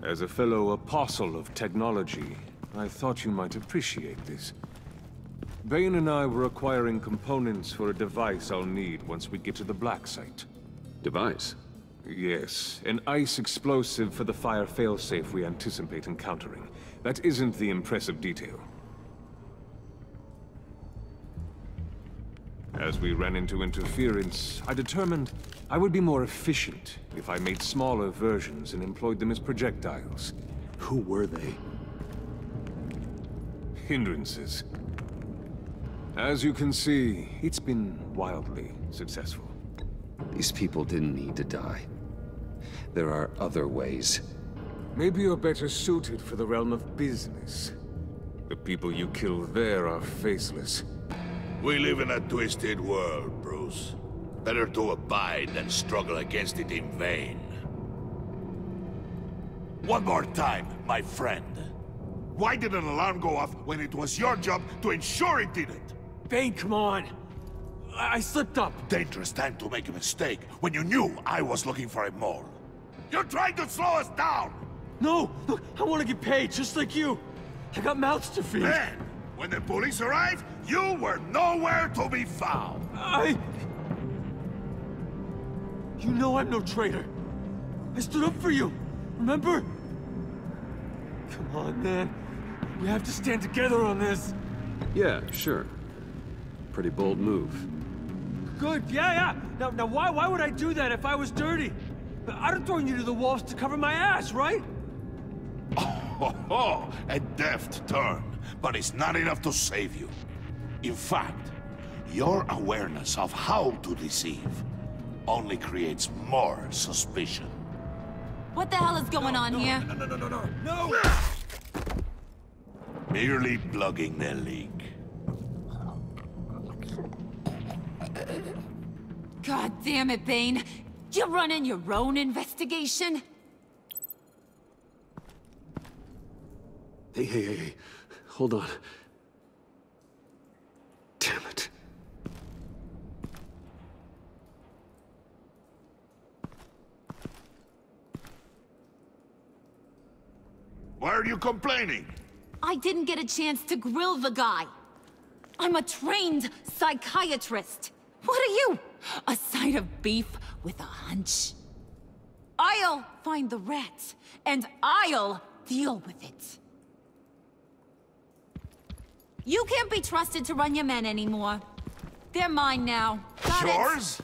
As a fellow apostle of technology, I thought you might appreciate this. Bane and I were acquiring components for a device I'll need once we get to the Black Site. Device? Yes, an ice explosive for the fire failsafe we anticipate encountering. That isn't the impressive detail. As we ran into interference, I determined I would be more efficient if I made smaller versions and employed them as projectiles. Who were they? Hindrances. As you can see, it's been wildly successful. These people didn't need to die. There are other ways. Maybe you're better suited for the realm of business. The people you kill there are faceless. We live in a twisted world, Bruce. Better to abide than struggle against it in vain. One more time, my friend. Why did an alarm go off when it was your job to ensure it didn't? Bane, come on! I slipped up! Dangerous time to make a mistake when you knew I was looking for a mole. You're trying to slow us down! No! Look, I want to get paid, just like you! I got mouths to feed! Then, when the police arrived, you were nowhere to be found! You know I'm no traitor! I stood up for you, remember? Come on, man. We have to stand together on this! Yeah, sure. Pretty bold move. Good, yeah. Now why would I do that if I was dirty? I'd have thrown you to the wolves to cover my ass, right? Oh, a deft turn, but it's not enough to save you. In fact, your awareness of how to deceive only creates more suspicion. What the hell is going on here? No! Merely plugging their leak. God damn it, Bane. You're running your own investigation? Hey. Hold on. Damn it. Why are you complaining? I didn't get a chance to grill the guy. I'm a trained psychiatrist. What are you? A side of beef with a hunch? I'll find the rat, and I'll deal with it. You can't be trusted to run your men anymore. They're mine now. Got Yours?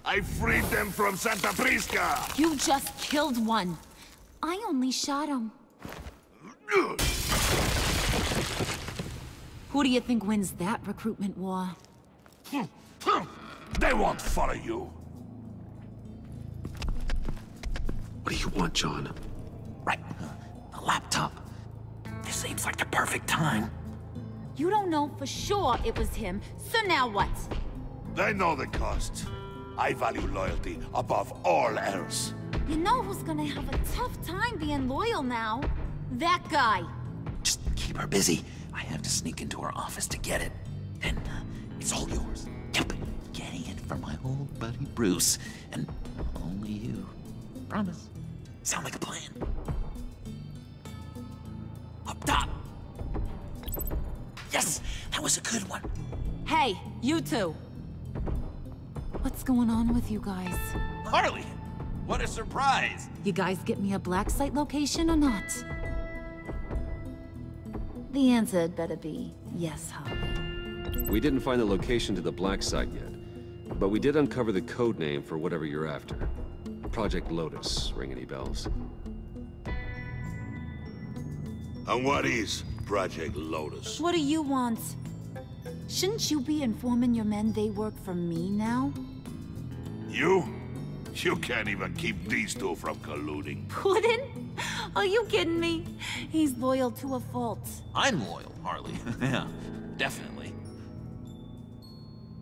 I freed them from Santa Prisca! You just killed one. I only shot him. Who do you think wins that recruitment war? They won't follow you. What do you want, John? Right. A laptop. This seems like the perfect time. You don't know for sure it was him, so now what? They know the cost. I value loyalty above all else. You know who's gonna have a tough time being loyal now? That guy. Just keep her busy. I have to sneak into her office to get it. And it's all yours. Yep. Getting it from my old buddy Bruce. And only you. Promise. Sound like a plan? Up top! Yes! That was a good one. Hey, you two. What's going on with you guys? Harley! What a surprise! You guys get me a black site location or not? The answer had better be yes, Harley. We didn't find the location to the black site yet, but we did uncover the code name for whatever you're after. Project Lotus. Ring any bells? And what is Project Lotus? What do you want? Shouldn't you be informing your men they work for me now? You? You can't even keep these two from colluding. Puddin'? Are you kidding me? He's loyal to a fault. I'm loyal, Harley. Yeah, definitely.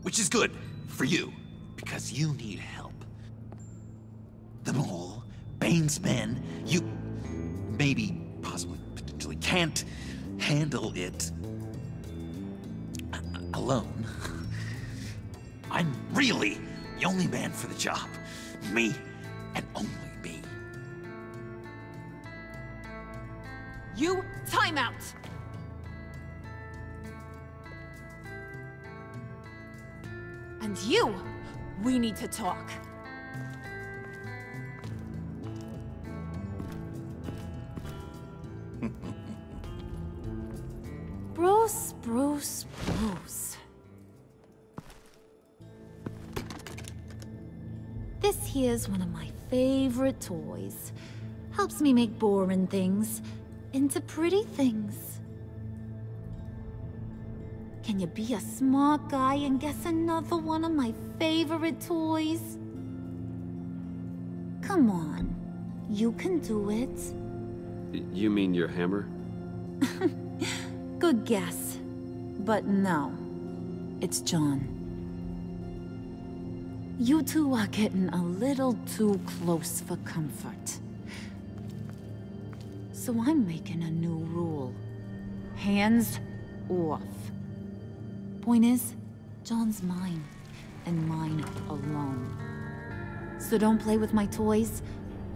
Which is good for you, because you need help. The Mole, Bane's men, you maybe, possibly, potentially can't handle it alone. I'm really the only man for the job. Me, and only me. You, time out! And you, we need to talk. Bruce. This here's one of my favorite toys. Helps me make boring things into pretty things. Can you be a smart guy and guess another one of my favorite toys? Come on, you can do it. You mean your hammer? Good guess. But no, it's John. You two are getting a little too close for comfort. So I'm making a new rule. Hands off. Point is, John's mine, and mine alone. So don't play with my toys,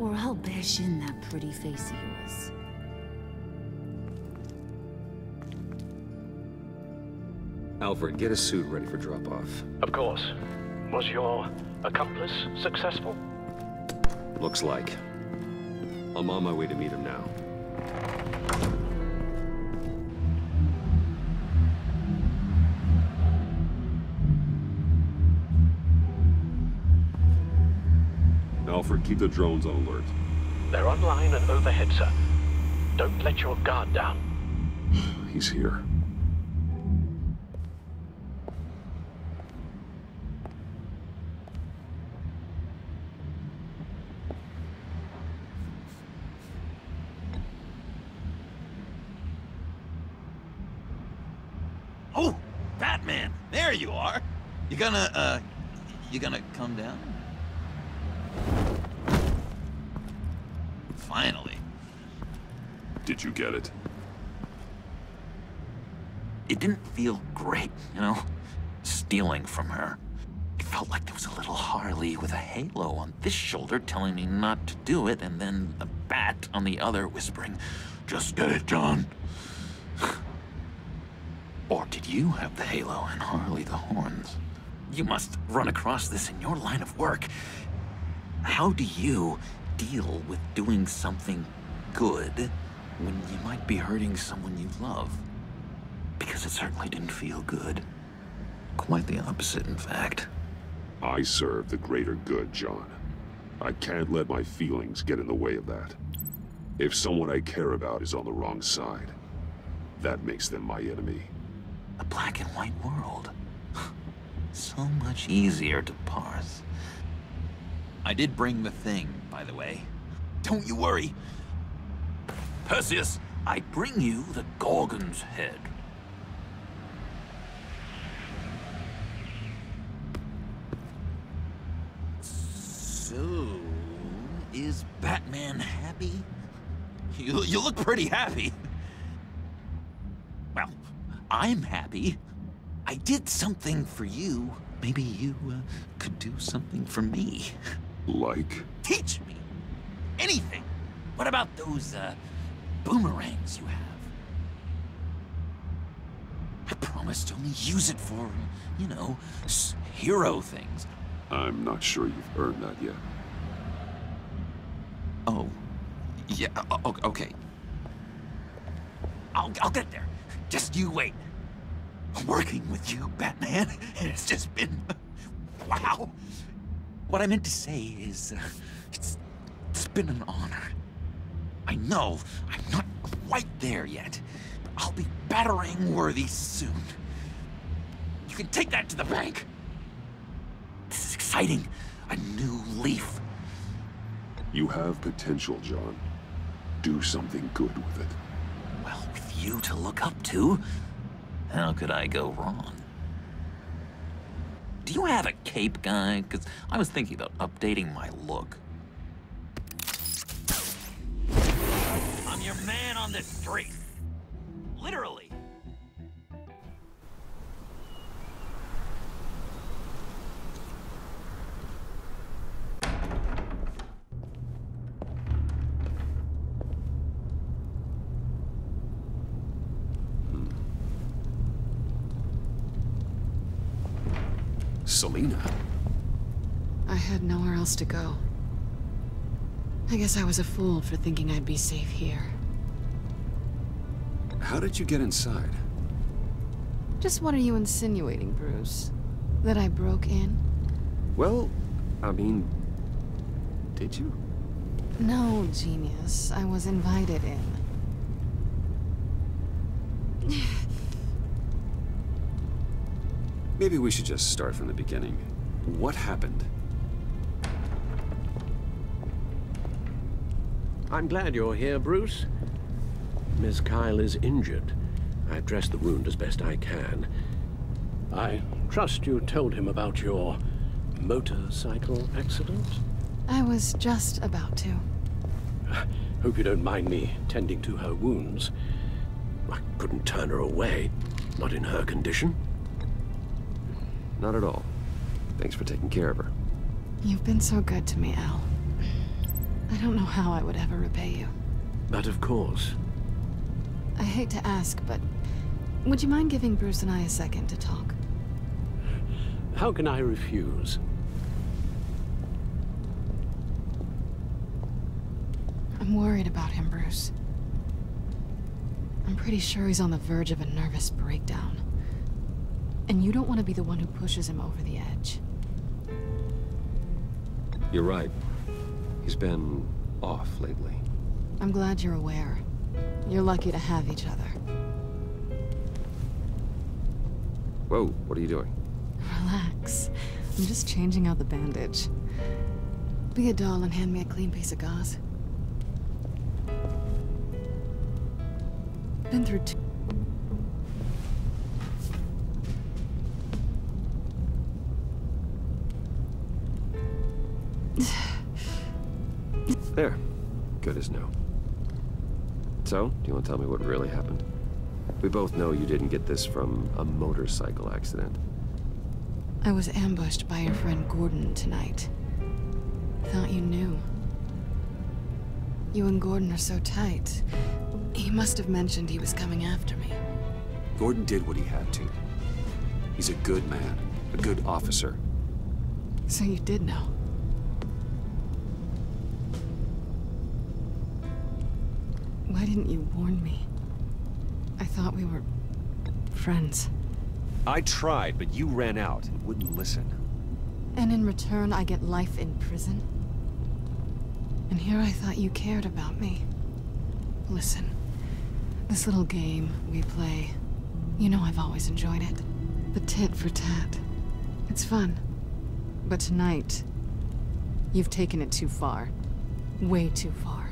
or I'll bash in that pretty face of yours. Alfred, get a suit ready for drop-off. Of course. Was your accomplice successful? Looks like. I'm on my way to meet him now. Alfred, keep the drones on alert. They're online and overhead, sir. Don't let your guard down. He's here. Oh, Batman, there you are. You gonna come down? Finally. Did you get it? It didn't feel great, you know, stealing from her. It felt like there was a little Harley with a halo on this shoulder telling me not to do it, and then a bat on the other whispering, "Just get it done." Or did you have the halo and Harley the horns? You must run across this in your line of work. How do you deal with doing something good when you might be hurting someone you love? Because it certainly didn't feel good. Quite the opposite, in fact. I serve the greater good, John. I can't let my feelings get in the way of that. If someone I care about is on the wrong side, that makes them my enemy. A black and white world. So much easier to parse. I did bring the thing, by the way. Don't you worry. Perseus, I bring you the Gorgon's head. So, is Batman happy? You look pretty happy. Well, I'm happy. I did something for you. Maybe you could do something for me. Like? Teach me. Anything. What about those boomerangs you have? I promise to only use it for, you know, hero things. I'm not sure you've earned that yet. Oh. Yeah, okay. I'll get there. Just you wait. Working with you, Batman, it's just been... wow. What I meant to say is, it's been an honor. I know I'm not quite there yet, but I'll be battering-worthy soon. You can take that to the bank. This is exciting. A new leaf. You have potential, John. Do something good with it. Well, with you to look up to, how could I go wrong? Do you have a cape, guy? Because I was thinking about updating my look. I'm your man on the street. Literally. Selina. I had nowhere else to go. I guess I was a fool for thinking I'd be safe here. How did you get inside? Just what are you insinuating, Bruce? That I broke in? Well, I mean, did you? No, genius. I was invited in. Maybe we should just start from the beginning. What happened? I'm glad you're here, Bruce. Miss Kyle is injured. I've dressed the wound as best I can. I trust you told him about your motorcycle accident? I was just about to. Hope you don't mind me tending to her wounds. I couldn't turn her away, not in her condition. Not at all. Thanks for taking care of her. You've been so good to me, Al. I don't know how I would ever repay you. But of course. I hate to ask, but would you mind giving Bruce and I a second to talk? How can I refuse? I'm worried about him, Bruce. I'm pretty sure he's on the verge of a nervous breakdown. And you don't want to be the one who pushes him over the edge. You're right. He's been off lately. I'm glad you're aware. You're lucky to have each other. Whoa, what are you doing? Relax. I'm just changing out the bandage. Be a doll and hand me a clean piece of gauze. Been through There. Good as new. So, do you want to tell me what really happened? We both know you didn't get this from a motorcycle accident. I was ambushed by your friend Gordon tonight. Thought you knew. You and Gordon are so tight. He must have mentioned he was coming after me. Gordon did what he had to. He's a good man, a good officer. So you did know. Why didn't you warn me? I thought we were friends. I tried, but you ran out and wouldn't listen. And in return, I get life in prison? And here I thought you cared about me. Listen, this little game we play, you know I've always enjoyed it. The tit for tat. It's fun. But tonight, you've taken it too far. Way too far.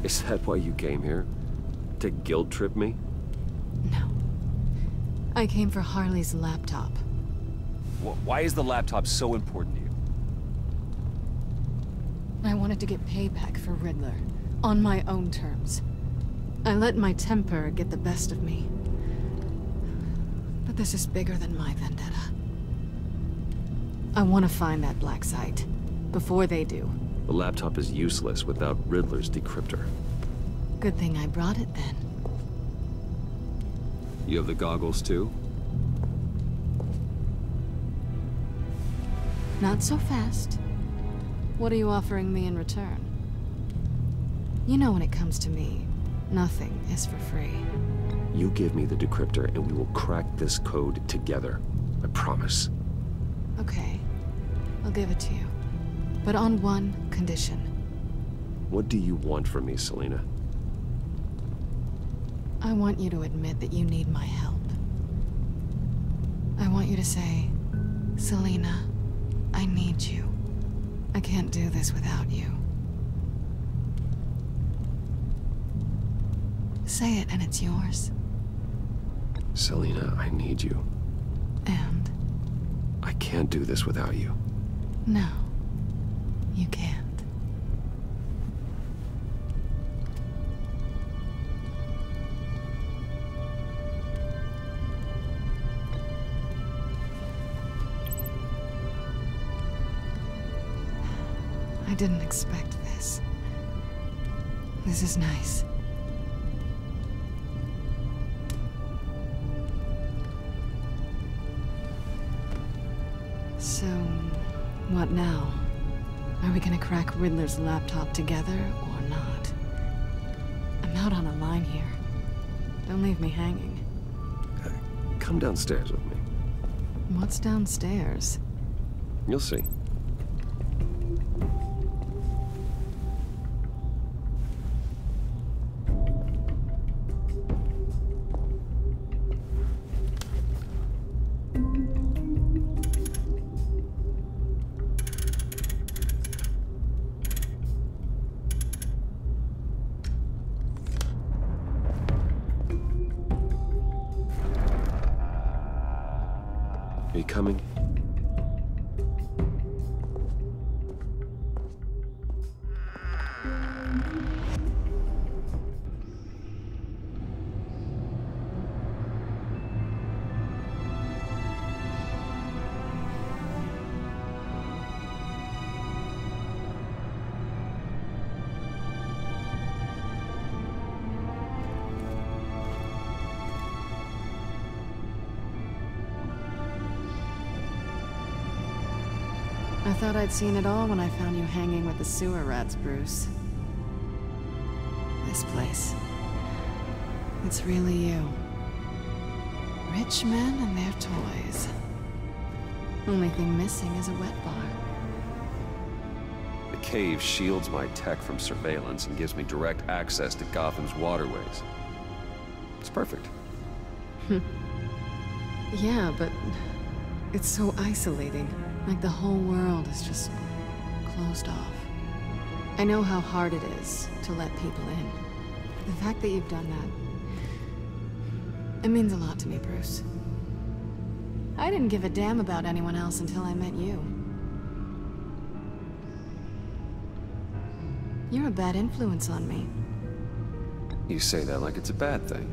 Is that why you came here? To guilt trip me? No. I came for Harley's laptop. Why is the laptop so important to you? I wanted to get payback for Riddler. On my own terms. I let my temper get the best of me. But this is bigger than my vendetta. I want to find that black site. Before they do. The laptop is useless without Riddler's decryptor. Good thing I brought it then. You have the goggles too? Not so fast. What are you offering me in return? You know when it comes to me, nothing is for free. You give me the decryptor and we will crack this code together. I promise. Okay. I'll give it to you. But on one condition. What do you want from me, Selina? I want you to admit that you need my help. I want you to say, Selina, I need you. I can't do this without you. Say it and it's yours. Selina, I need you. And? I can't do this without you. No, you can't. I didn't expect this. This is nice. So, what now? Are we gonna crack Riddler's laptop together, or not? I'm out on a line here. Don't leave me hanging. Come downstairs with me. What's downstairs? You'll see. Are you coming? I thought I'd seen it all when I found you hanging with the sewer rats, Bruce. This place. It's really you. Rich men and their toys. Only thing missing is a wet bar. The cave shields my tech from surveillance and gives me direct access to Gotham's waterways. It's perfect. Yeah, but it's so isolating. Like the whole world is just closed off. I know how hard it is to let people in. The fact that you've done that, it means a lot to me, Bruce. I didn't give a damn about anyone else until I met you. You're a bad influence on me. You say that like it's a bad thing.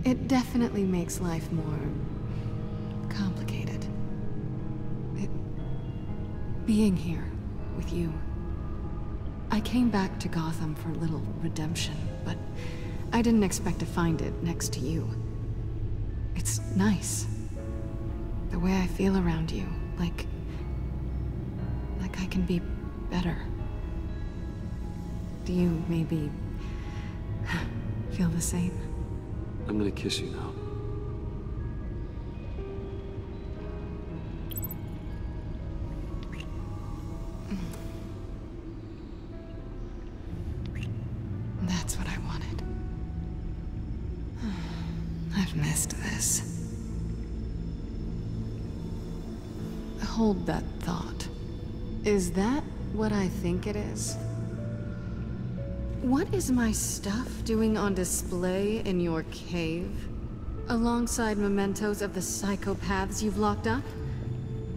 It definitely makes life more complicated. Being here with you. I came back to Gotham for a little redemption, but I didn't expect to find it next to you. It's nice. The way I feel around you, like I can be better. Do you maybe feel the same? I'm gonna kiss you now. That's what I wanted. I've missed this. Hold that thought. Is that what I think it is? What is my stuff doing on display in your cave? Alongside mementos of the psychopaths you've locked up?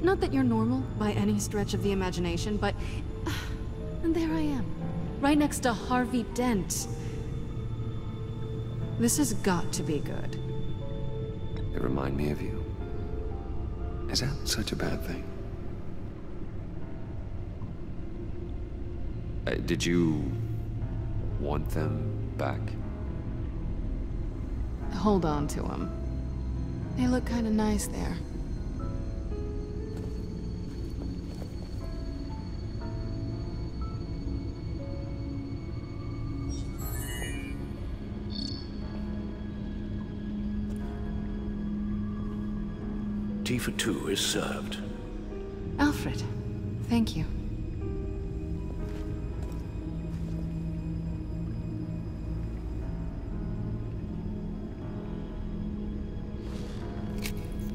Not that you're normal by any stretch of the imagination, but... and there I am, right next to Harvey Dent. This has got to be good. They remind me of you. Is that such a bad thing? Did you want them back? Hold on to them. They look kind of nice there. Tea for two is served. Alfred, thank you.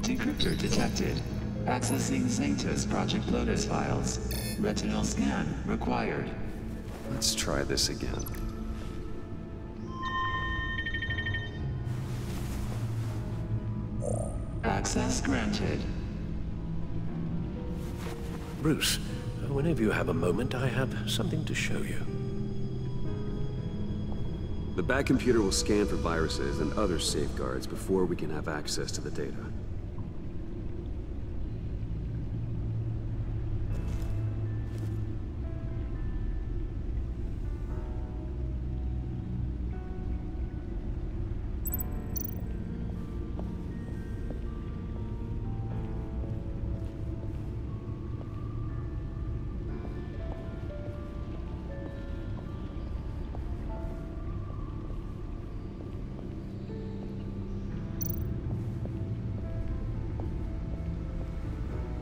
Decryptor detected. Accessing Sanctus Project Lotus files. Retinal scan required. Let's try this again. Access granted. Bruce, whenever you have a moment, I have something to show you. The back computer will scan for viruses and other safeguards before we can have access to the data.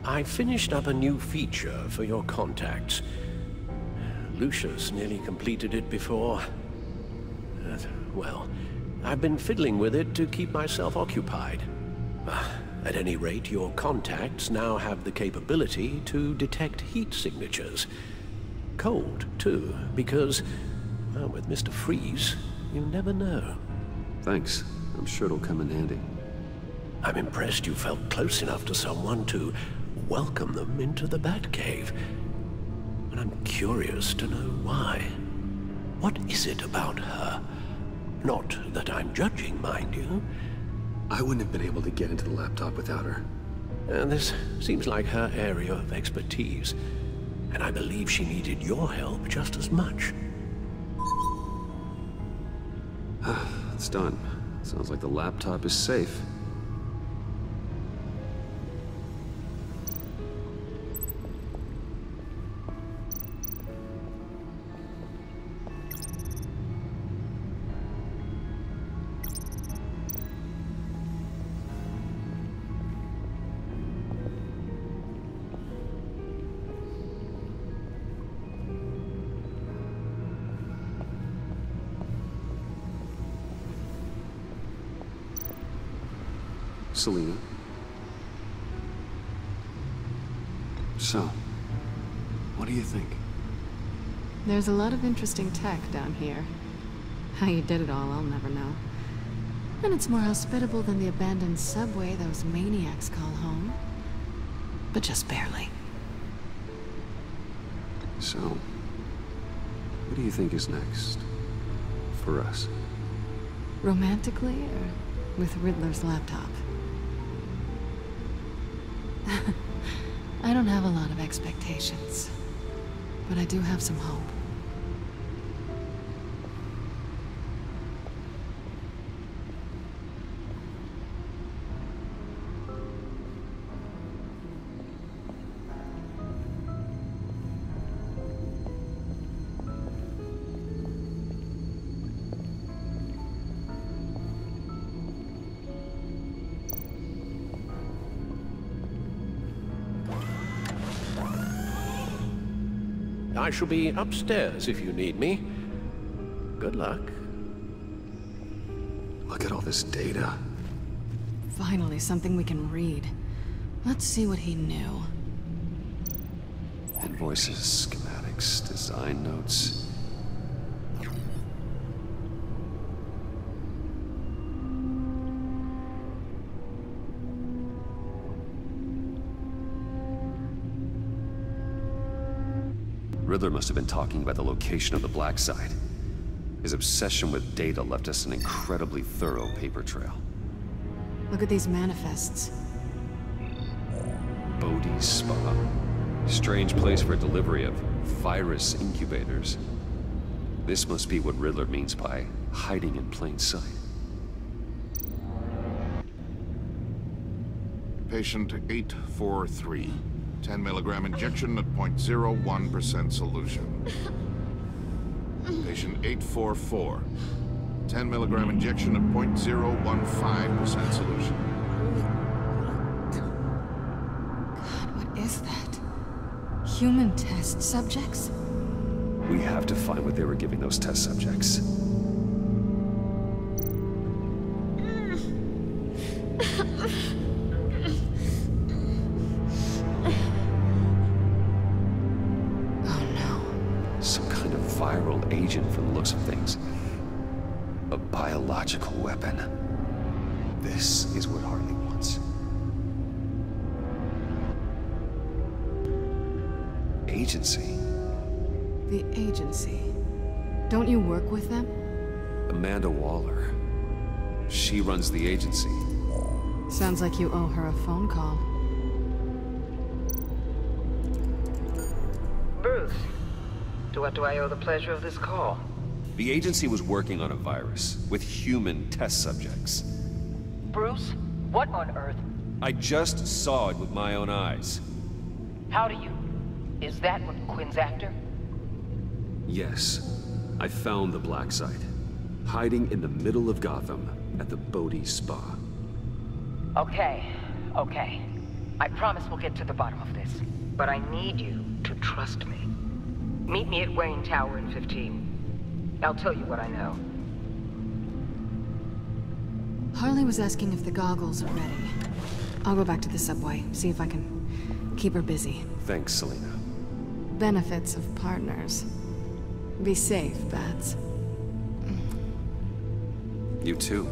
I finished up a new feature for your contacts. Lucius nearly completed it before. Well, I've been fiddling with it to keep myself occupied. At any rate, your contacts now have the capability to detect heat signatures. Cold, too, because, well, with Mr. Freeze, you never know. Thanks. I'm sure it'll come in handy. I'm impressed you felt close enough to someone to welcome them into the Batcave. And I'm curious to know why. What is it about her? Not that I'm judging, mind you. I wouldn't have been able to get into the laptop without her. This seems like her area of expertise. And I believe she needed your help just as much. It's done. Sounds like the laptop is safe. Selina. So, what do you think? There's a lot of interesting tech down here. How you did it all, I'll never know. And it's more hospitable than the abandoned subway those maniacs call home. But just barely. So, What do you think is next? For us? Romantically, or with Riddler's laptop? I don't have a lot of expectations, but I do have some hope. I shall be upstairs if you need me. Good luck. Look at all this data. Finally, something we can read. Let's see what he knew. Invoices, schematics, design notes. Riddler must have been talking about the location of the Black Site. His obsession with data left us an incredibly thorough paper trail. Look at these manifests. Bodhi's Spa. Strange place for delivery of virus incubators. This must be what Riddler means by hiding in plain sight. Patient 843. 10 milligram injection at 0.01% solution. Patient 844. 10 milligram injection at 0.015% solution. God, what is that? Human test subjects? We have to find what they were giving those test subjects. Agent from the looks of things. A biological weapon. This is what Harley wants. Agency. The agency. Don't you work with them? Amanda Waller. She runs the agency. Sounds like you owe her a phone call. Bruce. To what do I owe the pleasure of this call? The agency was working on a virus with human test subjects. Bruce? What on earth? I just saw it with my own eyes. How do you... Is that what Quinn's after? Yes. I found the Black Site. Hiding in the middle of Gotham at the Bodhi Spa. Okay. I promise we'll get to the bottom of this. But I need you to trust me. Meet me at Wayne Tower in 15. I'll tell you what I know. Harley was asking if the goggles are ready. I'll go back to the subway, see if I can keep her busy. Thanks, Selina. Benefits of partners. Be safe, Bats. You too.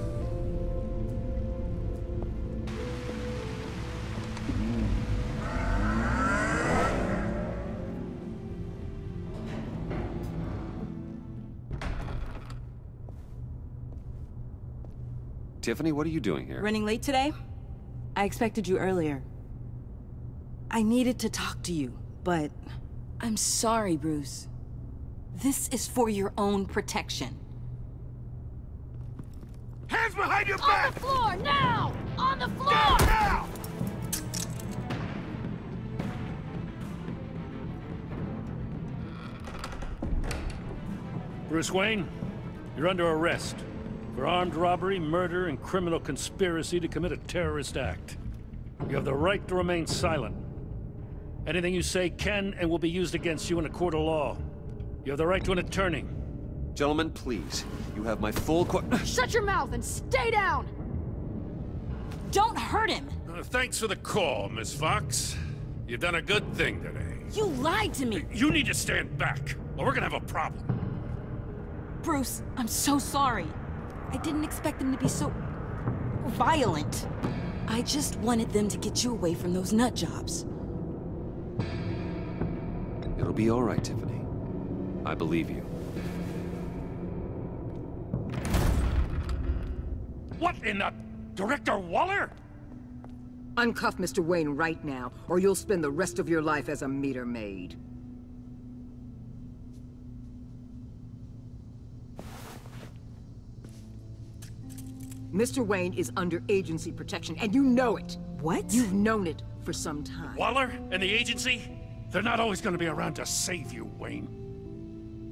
Tiffany, what are you doing here? Running late today? I expected you earlier. I needed to talk to you, but... I'm sorry, Bruce. This is for your own protection. Hands behind your back! On the floor, now! On the floor! Down now! Bruce Wayne, you're under arrest for armed robbery, murder, and criminal conspiracy to commit a terrorist act. You have the right to remain silent. Anything you say can and will be used against you in a court of law. You have the right to an attorney. Gentlemen, please. You have my full Shut your mouth and stay down! Don't hurt him! Thanks for the call, Miss Fox. You've done a good thing today. You lied to me! You need to stand back, or we're gonna have a problem. Bruce, I'm so sorry. I didn't expect them to be so... violent. I just wanted them to get you away from those nut jobs. It'll be all right, Tiffany. I believe you. What in the... Director Waller? Uncuff Mr. Wayne right now, or you'll spend the rest of your life as a meter maid. Mr. Wayne is under agency protection, and you know it. What? You've known it for some time. Waller and the agency? They're not always gonna be around to save you, Wayne.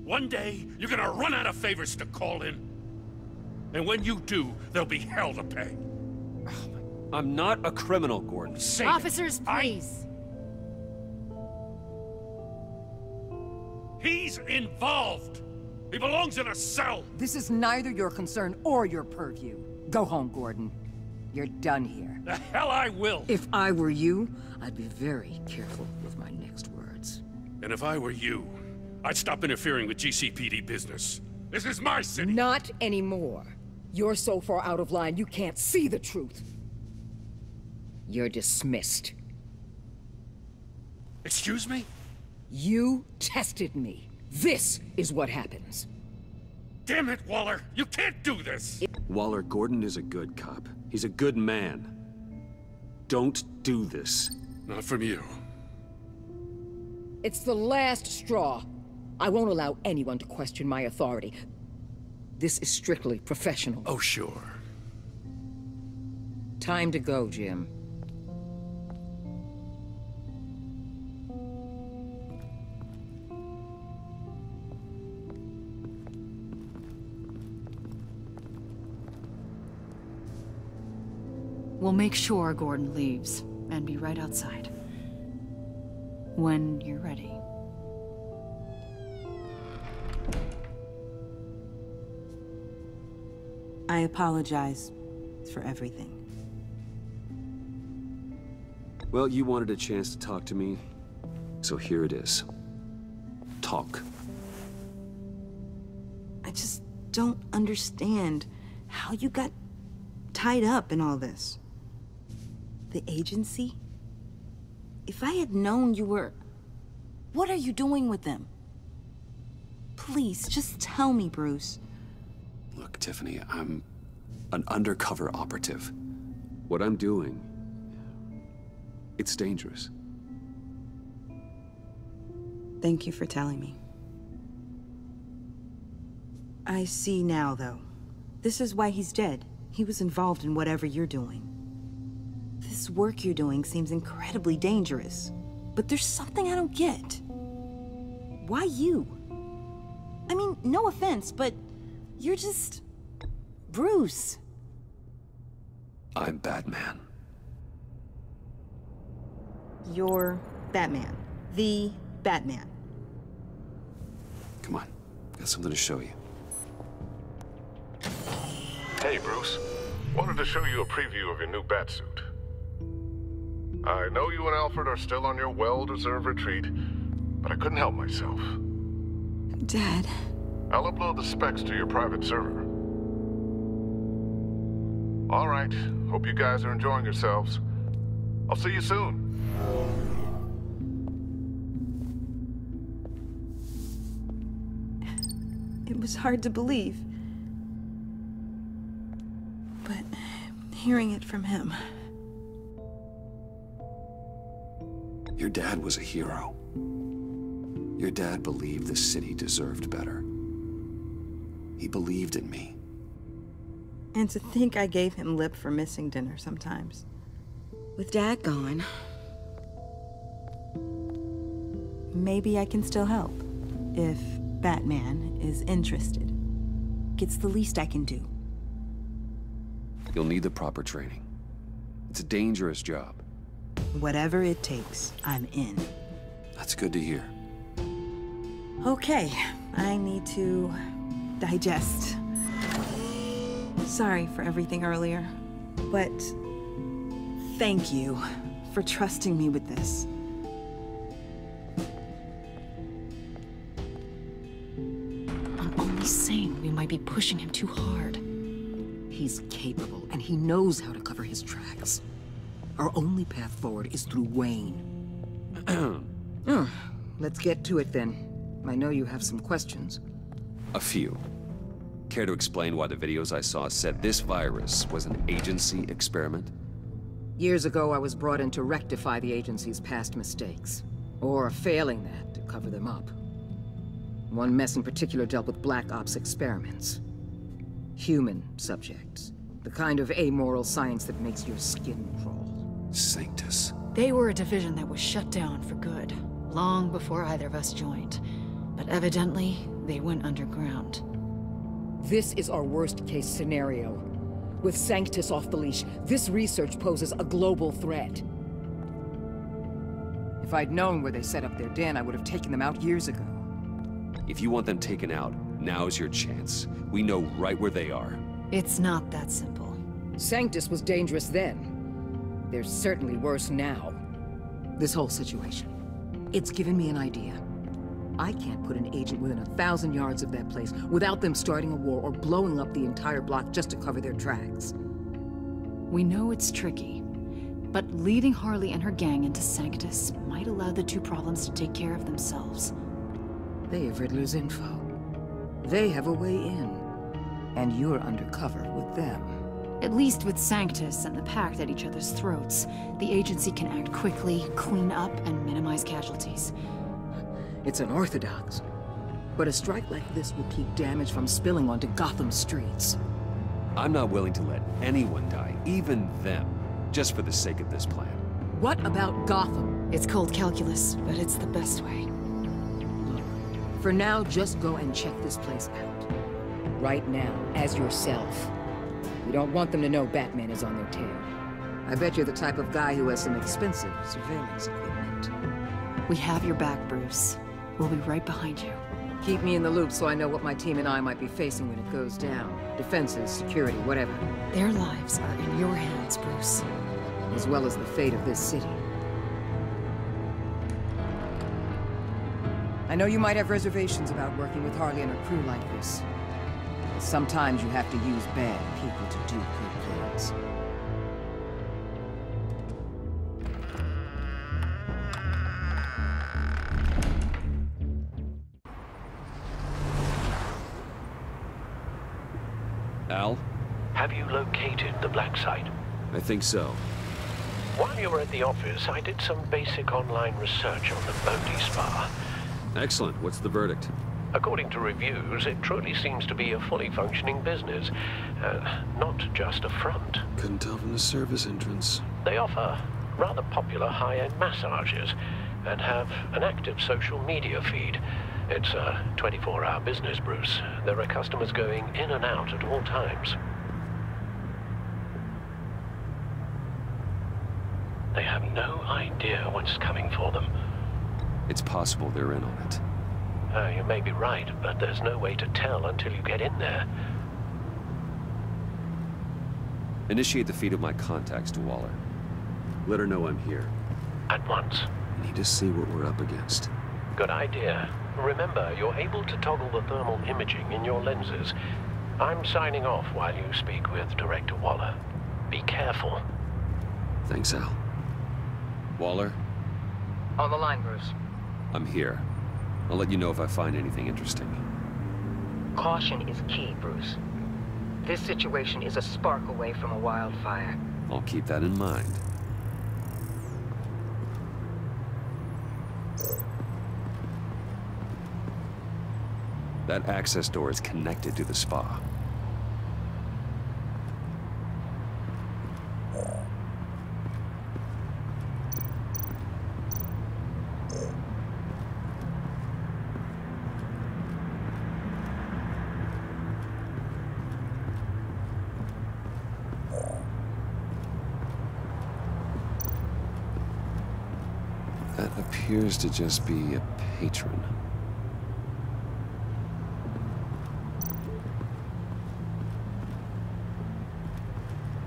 One day, you're gonna run out of favors to call in. And when you do, there'll be hell to pay. I'm not a criminal, Gordon. Say Officers, please. He's involved. He belongs in a cell. This is neither your concern or your purview. Go home, Gordon. You're done here. The hell I will. If I were you, I'd be very careful with my next words. And if I were you, I'd stop interfering with GCPD business. This is my city. Not anymore. You're so far out of line, you can't see the truth. You're dismissed. Excuse me? You tested me. This is what happens. Damn it, Waller! You can't do this! Waller, Gordon is a good cop. He's a good man. Don't do this. Not from you. It's the last straw. I won't allow anyone to question my authority. This is strictly professional. Oh, sure. Time to go, Jim. We'll make sure Gordon leaves, and be right outside. When you're ready. I apologize for everything. Well, you wanted a chance to talk to me, so here it is. Talk. I just don't understand how you got tied up in all this. The agency? If I had known you were... What are you doing with them? Please, just tell me, Bruce. Look, Tiffany, I'm an undercover operative. What I'm doing, it's dangerous. Thank you for telling me. I see now, though. This is why he's dead. He was involved in whatever you're doing. This work you're doing seems incredibly dangerous. But there's something I don't get. Why you? I mean, no offense, but you're just... Bruce. I'm Batman. You're Batman. The Batman. Come on, got something to show you. Hey, Bruce. Wanted to show you a preview of your new Batsuit. I know you and Alfred are still on your well-deserved retreat, but I couldn't help myself. Dad. I'll upload the specs to your private server. All right. Hope you guys are enjoying yourselves. I'll see you soon. It was hard to believe. But hearing it from him... Your dad was a hero. Your dad believed the city deserved better. He believed in me. And to think I gave him lip for missing dinner sometimes. With Dad gone... Maybe I can still help. If Batman is interested. It's the least I can do. You'll need the proper training. It's a dangerous job. Whatever it takes, I'm in. That's good to hear. Okay, I need to digest. Sorry for everything earlier, but thank you for trusting me with this. I'm only saying we might be pushing him too hard. He's capable, and he knows how to cover his tracks. Our only path forward is through Wayne. Let's get to it then. I know you have some questions. A few. Care to explain why the videos I saw said this virus was an agency experiment? Years ago, I was brought in to rectify the agency's past mistakes. Or failing that, to cover them up. One mess in particular dealt with Black Ops experiments. Human subjects. The kind of amoral science that makes your skin crawl. Sanctus. They were a division that was shut down for good, long before either of us joined. But evidently, they went underground. This is our worst-case scenario. With Sanctus off the leash, this research poses a global threat. If I'd known where they set up their den, I would have taken them out years ago. If you want them taken out, now's your chance. We know right where they are. It's not that simple. Sanctus was dangerous then. They're certainly worse now. This whole situation, it's given me an idea. I can't put an agent within 1,000 yards of that place without them starting a war or blowing up the entire block just to cover their tracks. We know it's tricky, but leading Harley and her gang into Sanctus might allow the two problems to take care of themselves. They have Riddler's info. They have a way in. And you're undercover with them. At least with Sanctus and the Pact at each other's throats, the agency can act quickly, clean up, and minimize casualties. It's unorthodox. But a strike like this will keep damage from spilling onto Gotham streets. I'm not willing to let anyone die, even them, just for the sake of this plan. What about Gotham? It's cold calculus, but it's the best way. Look, for now, just go and check this place out. Right now, as yourself. We don't want them to know Batman is on their tail. I bet you're the type of guy who has some expensive surveillance equipment. We have your back, Bruce. We'll be right behind you. Keep me in the loop so I know what my team and I might be facing when it goes down. Defenses, security, whatever. Their lives are in your hands, Bruce. As well as the fate of this city. I know you might have reservations about working with Harley and her crew like this. But sometimes you have to use bad people to do good plans. Al? Have you located the black site? I think so. While you were at the office, I did some basic online research on the Bodhi Spa. Excellent. What's the verdict? According to reviews, it truly seems to be a fully functioning business, not just a front. Couldn't tell from the service entrance. They offer rather popular high-end massages and have an active social media feed. It's a 24-hour business, Bruce. There are customers going in and out at all times. They have no idea what's coming for them. It's possible they're in on it. You may be right, but there's no way to tell until you get in there. Initiate the feed of my contacts to Waller. Let her know I'm here. At once. Need to see what we're up against. Good idea. Remember, you're able to toggle the thermal imaging in your lenses. I'm signing off while you speak with Director Waller. Be careful. Thanks, Al. Waller? On the line, Bruce. I'm here. I'll let you know if I find anything interesting. Caution is key, Bruce. This situation is a spark away from a wildfire. I'll keep that in mind. That access door is connected to the spa. That appears to just be a patron.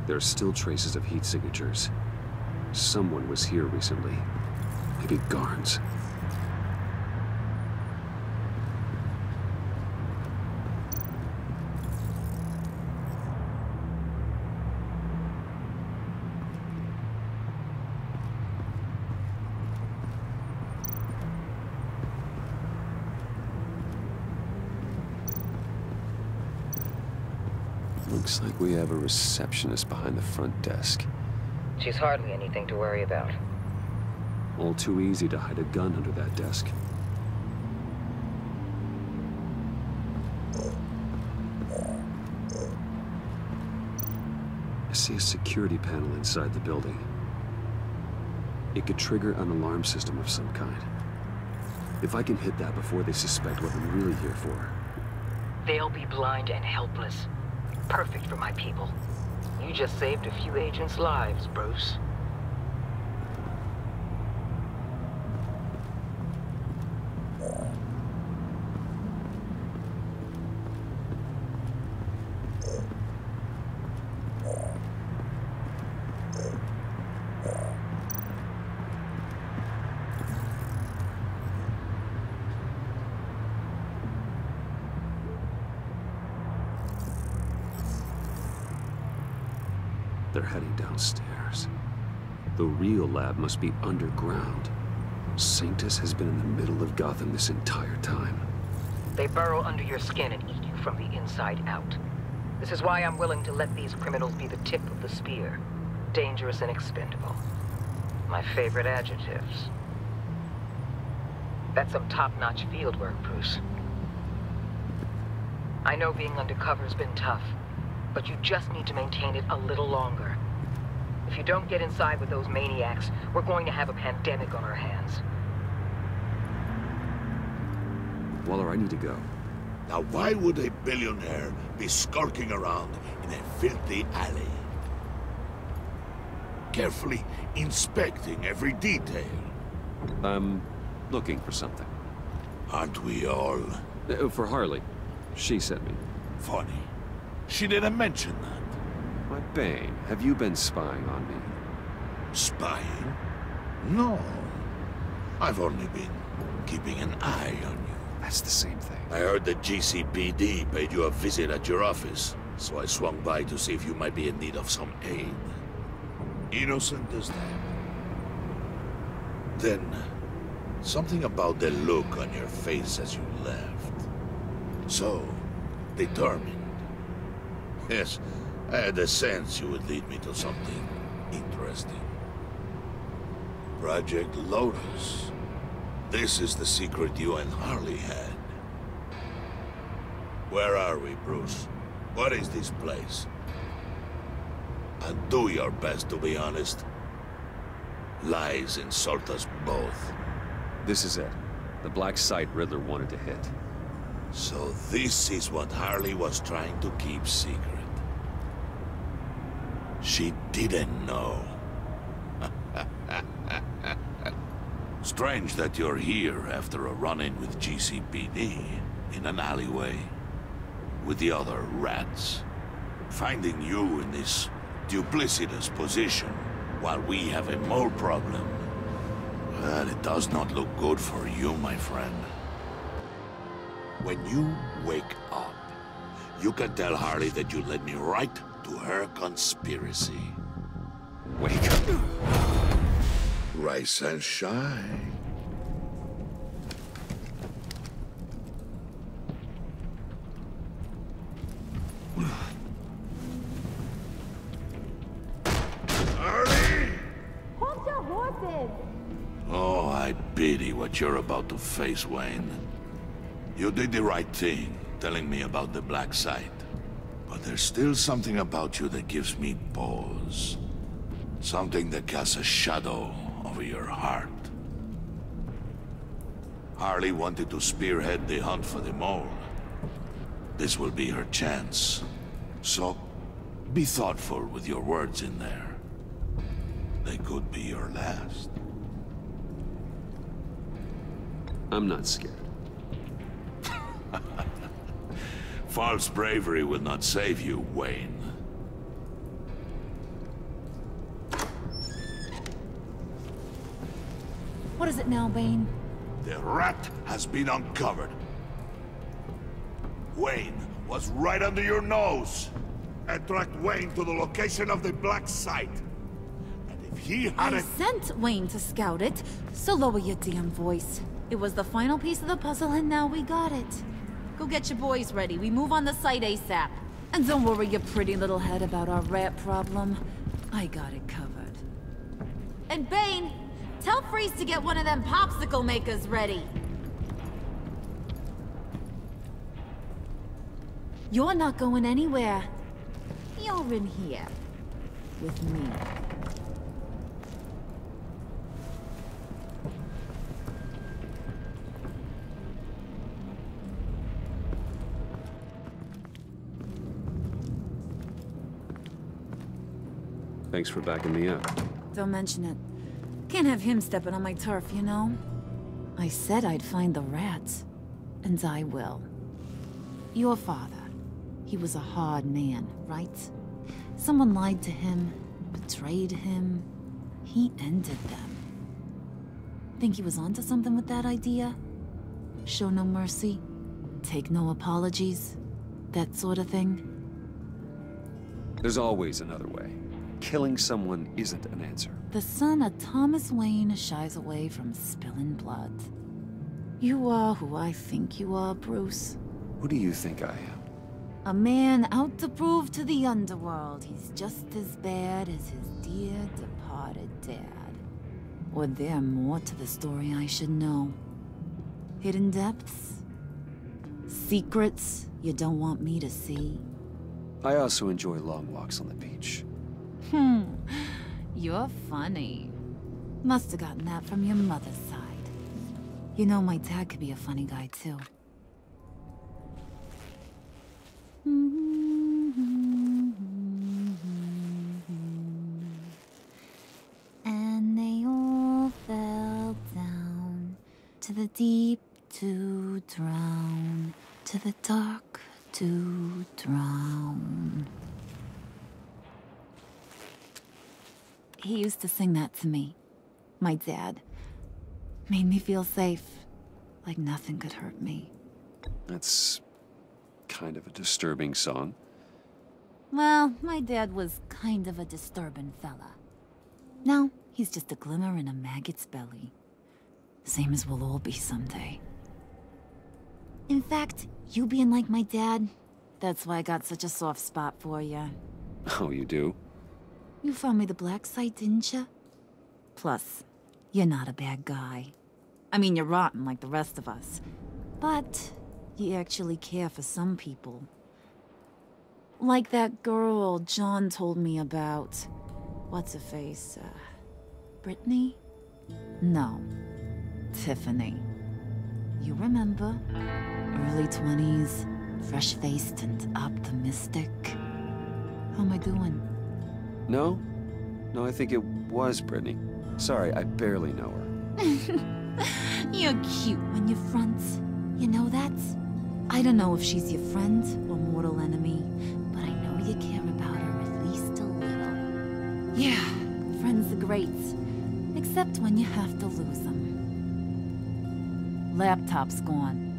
There are still traces of heat signatures. Someone was here recently. Maybe Garns. Looks like we have a receptionist behind the front desk. She's hardly anything to worry about. All too easy to hide a gun under that desk. I see a security panel inside the building. It could trigger an alarm system of some kind. If I can hit that before they suspect what I'm really here for. They'll be blind and helpless. Perfect for my people. You just saved a few agents' lives, Bruce. They're heading downstairs. The real lab must be underground. Sanctus has been in the middle of Gotham this entire time. They burrow under your skin and eat you from the inside out. This is why I'm willing to let these criminals be the tip of the spear. Dangerous and expendable. My favorite adjectives. That's some top-notch field work, Bruce. I know being undercover's been tough, but you just need to maintain it a little longer. If you don't get inside with those maniacs, we're going to have a pandemic on our hands. Waller, I need to go. Now why would a billionaire be skulking around in a filthy alley? Carefully inspecting every detail. I'm looking for something. Aren't we all? For Harley. She sent me. Funny. She didn't mention that. Why, Bane, have you been spying on me? Spying? No. I've only been keeping an eye on you. That's the same thing. I heard the GCPD paid you a visit at your office, so I swung by to see if you might be in need of some aid. Innocent as that. Then, something about the look on your face as you left. So, determined. Yes, I had a sense you would lead me to something interesting. Project Lotus. This is the secret you and Harley had. Where are we, Bruce? What is this place? And do your best to be honest. Lies insult us both. This is it. The black site Riddler wanted to hit. So this is what Harley was trying to keep secret. She didn't know. Strange that you're here after a run-in with GCPD in an alleyway with the other rats. Finding you in this duplicitous position while we have a mole problem. Well, it does not look good for you, my friend. When you wake up, you can tell Harley that you led me right to her conspiracy. Wake up. Rise and shine. Harley! Hold your horses! Oh, I pity what you're about to face, Wayne. You did the right thing, telling me about the black site. But there's still something about you that gives me pause. Something that casts a shadow over your heart. Harley wanted to spearhead the hunt for the mole. This will be her chance. So, be thoughtful with your words in there. They could be your last. I'm not scared. False bravery will not save you, Wayne. What is it now, Bane? The rat has been uncovered. Wayne was right under your nose. And tracked Wayne to the location of the black site. And if he I hadn't... sent Wayne to scout it, so lower your damn voice. It was the final piece of the puzzle and now we got it. Go get your boys ready. We move on the site ASAP. And don't worry your pretty little head about our rat problem. I got it covered. And Bane, tell Freeze to get one of them popsicle makers ready. You're not going anywhere. You're in here. With me. Thanks for backing me up. Don't mention it. Can't have him stepping on my turf, you know? I said I'd find the rats. And I will. Your father. He was a hard man, right? Someone lied to him, betrayed him. He ended them. Think he was onto something with that idea? Show no mercy? Take no apologies? That sort of thing? There's always another way. Killing someone isn't an answer. The son of Thomas Wayne shies away from spilling blood. You are who I think you are, Bruce. Who do you think I am? A man out to prove to the underworld he's just as bad as his dear departed dad. Or there more to the story I should know. Hidden depths? Secrets you don't want me to see? I also enjoy long walks on the beach. You're funny. Must have gotten that from your mother's side. You know my dad could be a funny guy too. And they all fell down to the deep to drown, to the dark to drown. He used to sing that to me. My dad. Made me feel safe. Like nothing could hurt me. That's kind of a disturbing song. Well, my dad was kind of a disturbing fella. Now, he's just a glimmer in a maggot's belly. Same as we'll all be someday. In fact, you being like my dad, that's why I got such a soft spot for you. Oh, you do? You found me the black site, didn't you? Plus, you're not a bad guy. I mean, you're rotten like the rest of us. But you actually care for some people. Like that girl John told me about. What's her face? Brittany? No. Tiffany. You remember? Early 20s, fresh-faced and optimistic. How am I doing? No? No, I think it was Brittany. Sorry, I barely know her. You're cute when you front. You know that? I don't know if she's your friend or mortal enemy, but I know you care about her at least a little. Yeah, friends are great. Except when you have to lose them. Laptop's gone.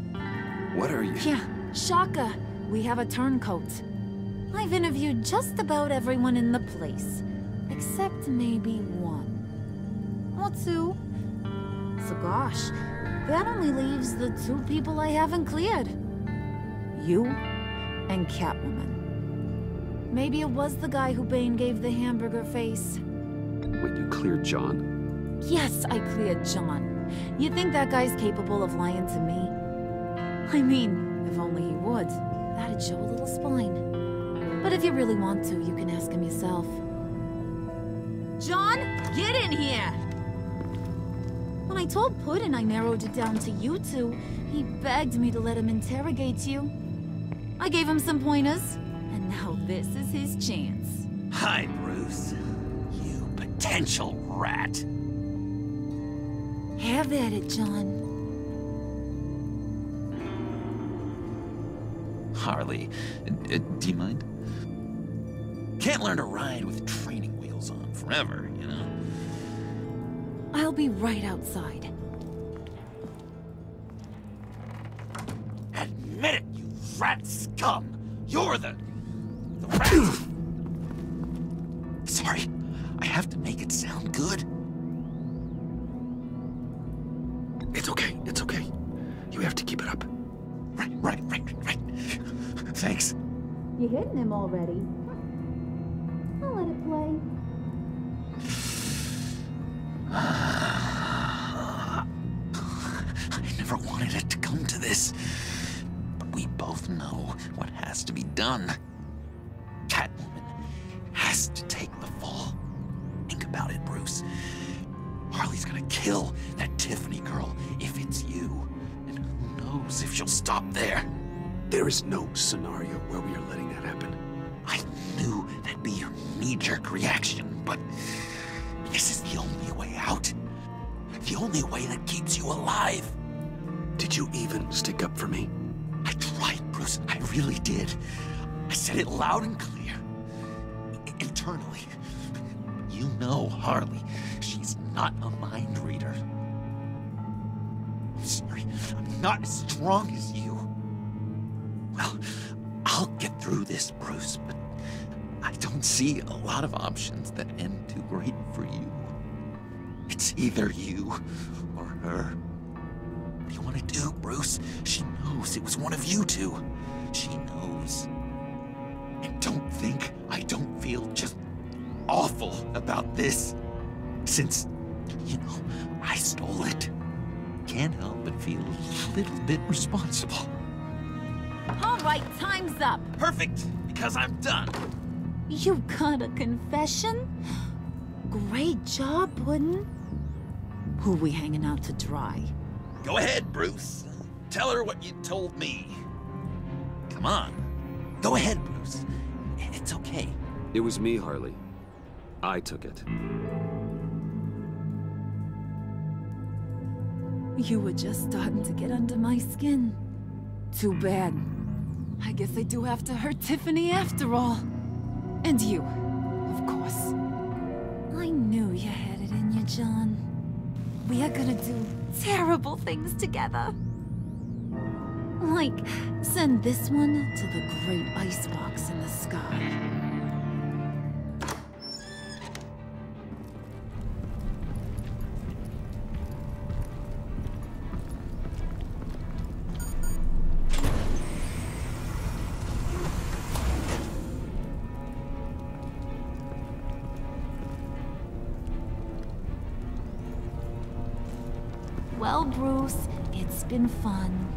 What are you? Yeah, shocker. We have a turncoat. I've interviewed just about everyone in the place. Except maybe one. Or two. So gosh, that only leaves the two people I haven't cleared. You and Catwoman. Maybe it was the guy who Bane gave the hamburger face. Wait, you cleared John? Yes, I cleared John. You think that guy's capable of lying to me? I mean, if only he would. That'd show a little spine. But if you really want to, you can ask him yourself. John, get in here! When I told Puddin' I narrowed it down to you two, he begged me to let him interrogate you. I gave him some pointers, and now this is his chance. Hi, Bruce. You potential rat. Have at it, John. Harley, do you mind? Can't learn to ride with training wheels on forever, you know? I'll be right outside. Admit it, you rat scum! You're the rat! Sorry, I have to make it sound good. It's okay, it's okay. You have to keep it up. Right. Thanks. You hitting him already? I'll let it play. I never wanted it to come to this. But we both know what has to be done. Catwoman has to take the fall. Think about it, Bruce. Harley's gonna kill that Tiffany girl if it's you. And who knows if she'll stop there. There is no scenario where we are letting that happen. I knew that'd be your knee-jerk reaction, but this is the only way out. The only way that keeps you alive. Did you even stick up for me? I tried, Bruce. I really did. I said it loud and clear. Internally. You know Harley. She's not a mind reader. I'm sorry. I'm not as strong as you. Well, I'll get through this, Bruce, but I don't see a lot of options that end too great for you. It's either you or her. What do you want to do, Bruce? She knows it was one of you two. She knows. And don't think I don't feel just awful about this. Since, you know, I stole it. Can't help but feel a little bit responsible. All right, time's up. Perfect, because I'm done. You got a confession? Great job, Puddin'. Who we hanging out to dry? Go ahead, Bruce. Tell her what you told me. Come on. Go ahead, Bruce. It's okay. It was me, Harley. I took it. You were just starting to get under my skin. Too bad. I guess I do have to hurt Tiffany after all. And you, of course. I knew you had it in you, John. We are gonna do terrible things together. Like, send this one to the great icebox in the sky. Well, Bruce, it's been fun.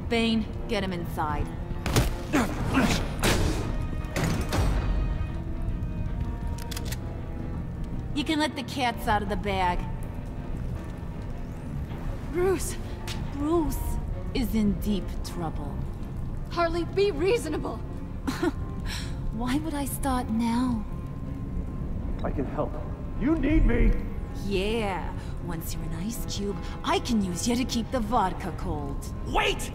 Bane, get him inside. You can let the cats out of the bag. Bruce! Bruce is in deep trouble. Harley, be reasonable! Why would I start now? I can help. You need me! Yeah, once you're an ice cube, I can use you to keep the vodka cold. Wait!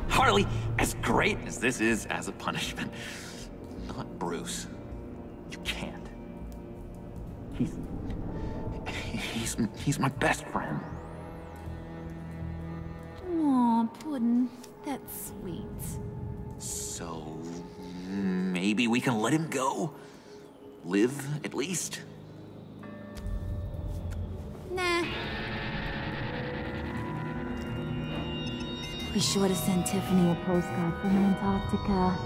Harley, as great as this is as a punishment, not Bruce. You can't. He's my best friend. Aw, Puddin', that's sweet. So, maybe we can let him go? Live, at least? Nah. Be sure to send Tiffany a postcard from Antarctica.